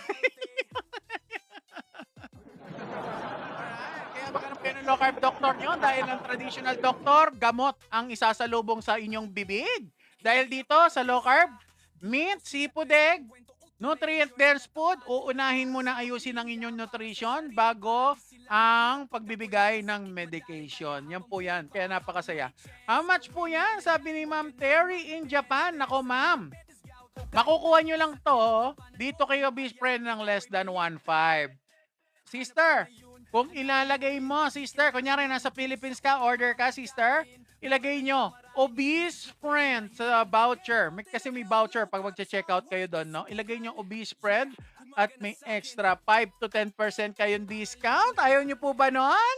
Alright. Kaya maghanap kayo ng low carb doctor nyo dahil ang traditional doctor, gamot ang isasalubong sa inyong bibig. Dahil dito sa low carb, meat, seafood, egg, nutrient-dense food, uunahin mo na ayusin ang inyong nutrition bago ang pagbibigay ng medication. Yan po yan. Kaya napakasaya. How much po yan? Sabi ni Ma'am Terry in Japan. Nako, ma'am. Makukuha nyo lang to dito kayo, Beast Friend, ng less than 1.5. Sister, kung ilalagay mo, sister, kunyari nasa Philippines ka, order ka, sister, ilagay nyo, Obese Friend sa voucher. Kasi may voucher pag mag-check out kayo doon, no? Ilagay nyo Obese Friend at may extra 5 to 10% kayong discount. Ayaw nyo po ba nun?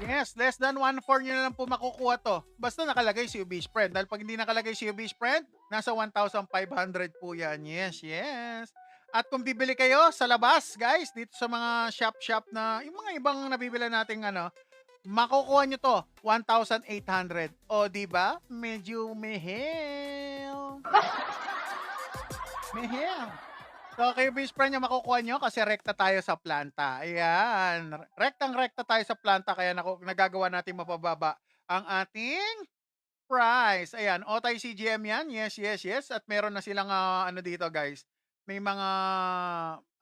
Yes, less than 1.4 nyo na lang po makukuha to. Basta nakalagay si Obese Friend. Dahil pag hindi nakalagay si Obese Friend, nasa 1,500 po yan. Yes. At kung bibili kayo sa labas, guys, dito sa mga shop na, yung mga ibang nabibila nating makukuha nyo to, 1,800. O, diba? Medyo mehel. So, kayo, Beast Friend, nyo makukuha nyo kasi rekta tayo sa planta. Ayan. Rektang-rekta tayo sa planta kaya nagagawa natin mapababa ang ating price. Ayan. Otay CGM yan. Yes. At meron na silang dito, guys. May mga,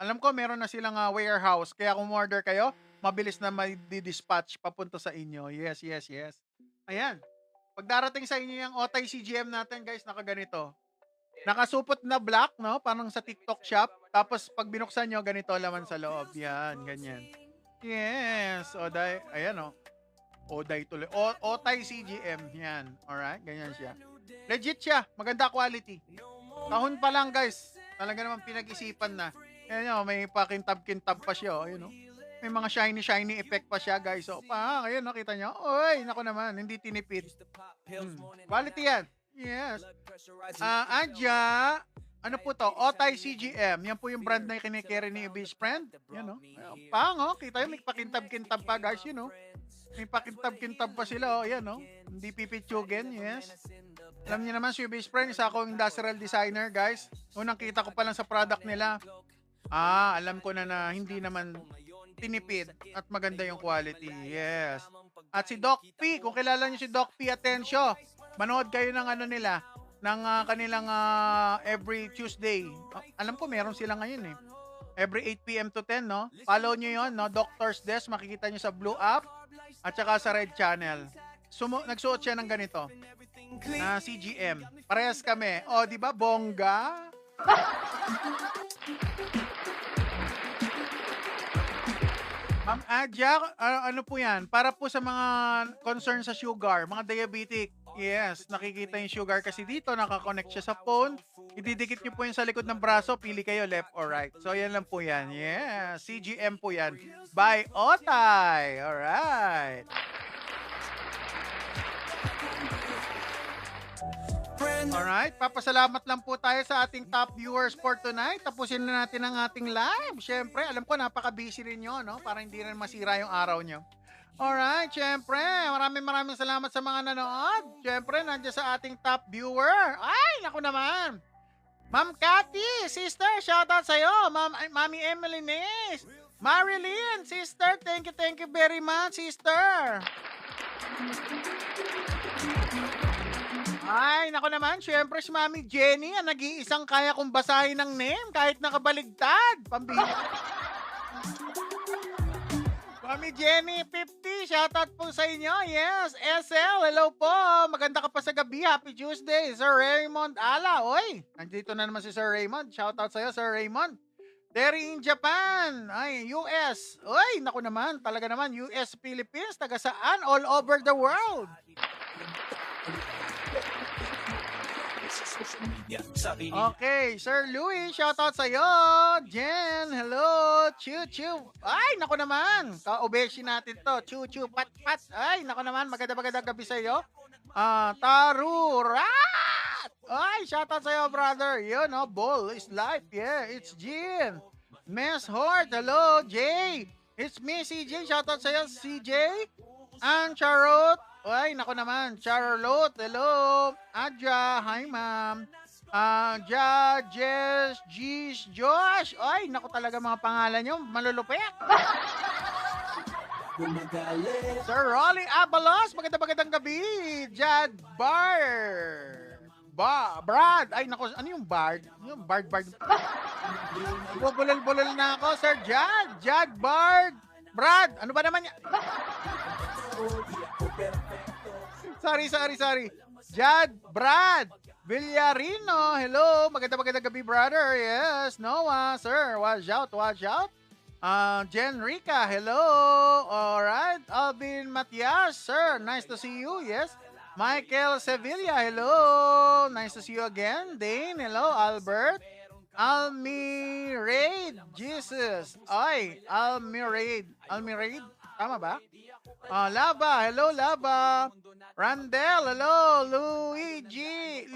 alam ko, meron na silang warehouse. Kaya kung order kayo, mabilis na may-dispatch papunta sa inyo. Yes. Ayan. Pag darating sa inyo yung Otay CGM natin, guys, nakaganito. Nakasupot na black, no? Parang sa TikTok shop. Tapos, pag binuksan nyo, ganito laman sa loob. Yan, ganyan. Yes. Oday, ayan, Oday tuloy. Otay CGM. Yan. Alright, ganyan siya. Legit siya. Maganda quality. Kahon pa lang, guys. Talaga naman pinag-isipan na. Ayan nyo, may pakintab-kintab pa siya, oh. Yun, oh. May mga shiny effect pa siya, guys. So, ngayon, nakita nyo? Oy, nako naman, hindi tinipid. Quality yan. Yes. Adya, ano po to? Otay CGM. Yan po yung brand na kinikere ni Best Friend. Yan, oh. Oh. Kita yun, may pakintab-kintab pa, guys, yun, oh. May pakintab-kintab pa sila, oh. Yan, oh. Hindi pipitsugin, yes. Alam niyo naman, si Best Friend, isa akong industrial designer, guys. Unang kita ko pa lang sa product nila. Alam ko na hindi naman tinipid at maganda yung quality. Yes. At si Doc P, kung kilala niyo si Doc P Atensyo, manood kayo ng ano nila, ng kanilang every Tuesday. Alam ko meron sila ngayon eh. Every 8 PM to 10, no? Follow niyo 'yon, no? Doctor's Desk, makikita niyo sa Blue App at saka sa Red Channel. Nagsuot siya ng ganito. Na CGM. Parehas kami. O, di ba? Bongga. Ma'am Adja, ano po yan? Para po sa mga concern sa sugar, mga diabetic. Yes, nakikita yung sugar kasi dito, nakakonect siya sa phone. Ididikit nyo po yung sa likod ng braso, pili kayo left or right. So, yan lang po yan. Yeah, CGM po yan. By Otay. Alright. Alright, papasalamat lang po tayo sa ating top viewers for tonight. Tapusin na natin ang ating live. Siyempre, alam ko napaka-busy rin nyo, no? Para hindi rin masira yung araw nyo. Alright, siyempre, maraming salamat sa mga nanood. Siyempre, nandiyan sa ating top viewer. Ay, naku naman. Ma'am Cathy, sister, shoutout sa'yo. Mami Emily Nis. Marilyn, sister, thank you very much, sister. Ay, nako naman, syempre si Mami Jenny, ang nag-iisang kaya kong basahin ng name kahit nakabaligtad. Pambihira. Mami Jenny, 50, shoutout po sa inyo. Yes, SL, hello po. Maganda ka pa sa gabi. Happy Tuesday. Sir Raymond Ala, oy. Nandito na naman si Sir Raymond. Shoutout sa'yo, Sir Raymond. Terry in Japan. Ay, US. Oy, nako naman, talaga naman, US, Philippines, taga saan? All over the world. Okay, Sir Louis, shoutout sa'yo. Jen, hello. Chu. Ay, nako naman. Ka-obeshi natin to. Chu, pat. Ay, nako naman. Maganda gabi sa'yo. Tarurat. Ay, shoutout sa'yo, brother. Yun, no? Ball is life. Yeah, it's Jen. Miss Hort, hello. Jay. It's me, CJ. Shoutout sa'yo, CJ. And Charot. Ay, nako naman. Charlotte, hello. Adja, hi ma'am. Jess, Gis, Josh. Ay, nako talaga mga pangalan nyo. Malulupit. Sir Rolly Abalos, magandang gabi. Jad Brad. Ay, nako, ano yung Bard? Yung Bard. Bulol na ako, Sir Jad Bard. Brad, ano ba naman yan? Sorry. Brad Villarino, hello. Magandang gabi, brother. Yes, Noah, sir. Watch out. Jen Rica, hello. Alright. Alvin Matias, sir. Nice to see you. Yes. Michael Sevilla, hello. Nice to see you again. Dane, hello. Albert. Almirade, Jesus. Ay, Almirade. Tama ba? Lava, hello Lava. Randall, hello. Luigi.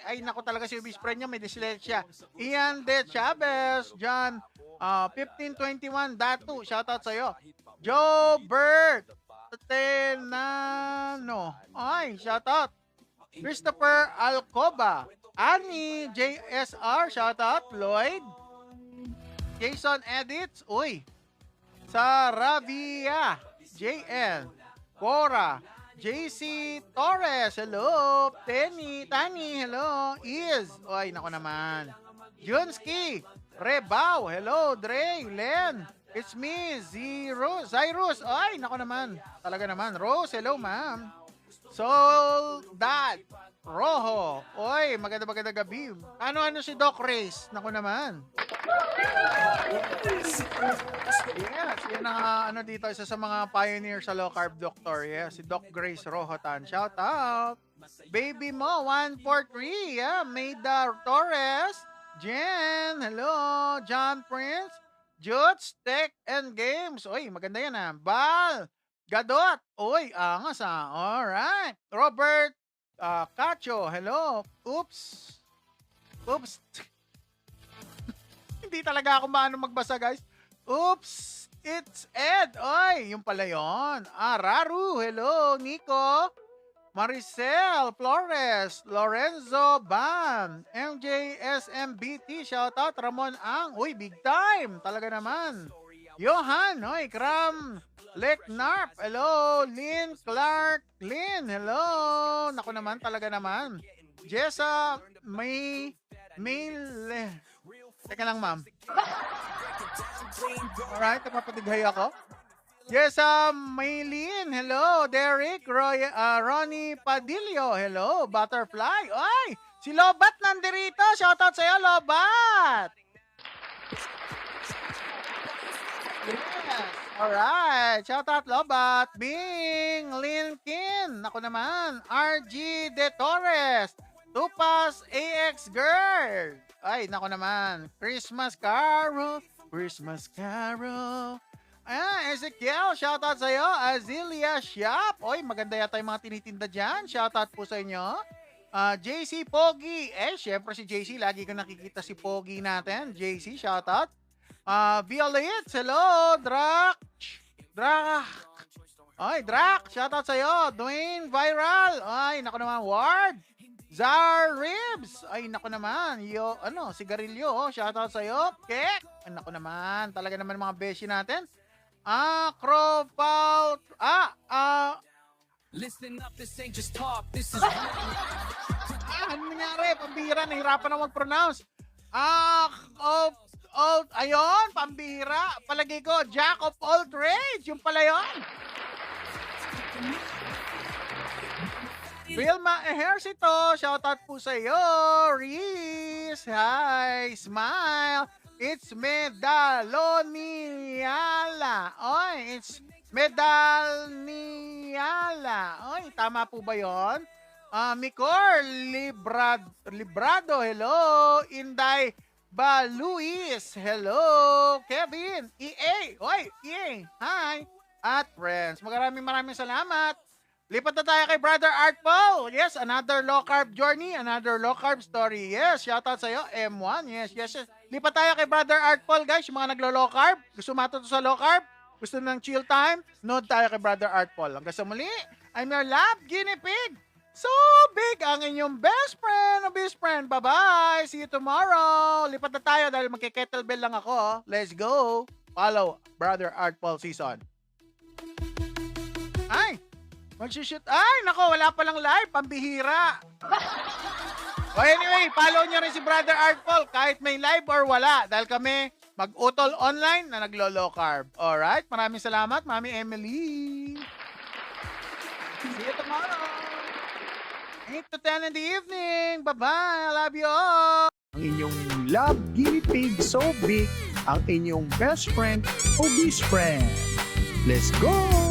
Ay, naku talaga si Best Friend niya, may dyslexia. Ian De Chavez, John, 1521, Datu, shoutout sa'yo. Joe Bert, Tenano, ay, shoutout. Christopher Alcoba, Annie, JSR, shoutout. Lloyd, Jason Edits, uy. Saravia, JN, Cora, JC Torres, hello. Tani, hello. Ay, nako naman. Junski, Rebaw, hello. Dre, Len, it's me, Cyrus. Ay, nako naman. Talaga naman. Rose, hello, ma'am. Soldad Rojo. Oy, maganda gabi. Ano si Doc Race? Naku naman. Yes, yan ang dito, isa sa mga pioneer sa low carb doctor. Yes, si Doc Grace Rojotan. Shout out. Baby mo, 143. Yeah, Maida Torres. Jen, hello. John Prince. Juts, Tech and Games. Oy, maganda yan ah. Bal. Gadot. Oy, angas ah. Alright. Robert Cacho. Hello. Oops. Hindi talaga ako maano magbasa, guys. Oops. It's Ed. Oy, yung pala yun. Raru. Hello. Nico. Maricel Flores. Lorenzo Bam. MJSMBT. Shoutout. Ramon Ang. Uy, big time. Talaga naman. Johan. Oy, Kram. Leknarp. Hello. Lynn Clark. Lynn. Hello. Naku naman. Talaga naman. Jessa. Teka lang, ma'am. Alright, napapatighay ako. Yes, Maylene, hello. Derek, Ronnie Padillo, hello. Butterfly, ay, si Lobat nandirito. Shoutout sa'yo, Lobat. Yes, alright. Shoutout, Lobat. Bing, Linkin, ako naman. RG De Torres. Tupas AX Girl. Ay, nako naman. Christmas Carol. Ezekiel, shoutout sa'yo. Azilia Shop. Oy, maganda yata yung mga tinitinda dyan. Shoutout po sa inyo. JC Pogi. Syempre si JC. Lagi ko nakikita si Pogi natin. JC, shoutout. Violet, hello. Drac. Ay, Drac, shoutout sa'yo. Dwayne Viral. Ay, nako naman. Ward. Zar Ribs. Ay, nako naman. Sigarilyo. Shoutout sa'yo. Kek. Ay, nako naman. Talaga naman mga beshi natin. Acropaut. Listen up, this ain't just talk, this is Ano nangyari? Pambihira. Nahirapan na mag-pronounce. Ayun, pambihira. Palagi ko, Jack of all trades. Yung pala yun. Vilma Ejercito, shoutout po sa iyo. Reese, hi, smile. It's Medaloniala. Oy, it's Medalniala. Oy, tama po ba yon? Mikor Librado, hello. Inday Baluis, hello. Kevin, EA, oy, EA, hi. At friends, maraming salamat. Lipat na tayo kay Brother Art Paul. Yes, another low carb journey, another low carb story. Yes, shoutout sa iyo, M1. Yes. Lipat tayo kay Brother Art Paul, guys. Yung mga naglo-low carb, gusto matuto sa low carb, gusto ng chill time, nood tayo kay Brother Art Paul. Hanggang sa muli, I'm your lab guinea pig. So big ang inyong best friend. Bye-bye. See you tomorrow. Lipat na tayo dahil magke-kettlebell lang ako. Let's go. Follow Brother Art Paul season. Ay! Mag-shoot. Ay, nako, wala palang live. Pambihira. Anyway, follow nyo rin si Brother Art Paul kahit may live or wala. Dahil kami mag-utol online na naglo-low carb. Alright, maraming salamat, Mami Emily. See you tomorrow. 8 to 10 in the evening. Bye-bye. I love you all. Ang inyong love guinea pig so big, ang inyong best friend, obese friend. Let's go!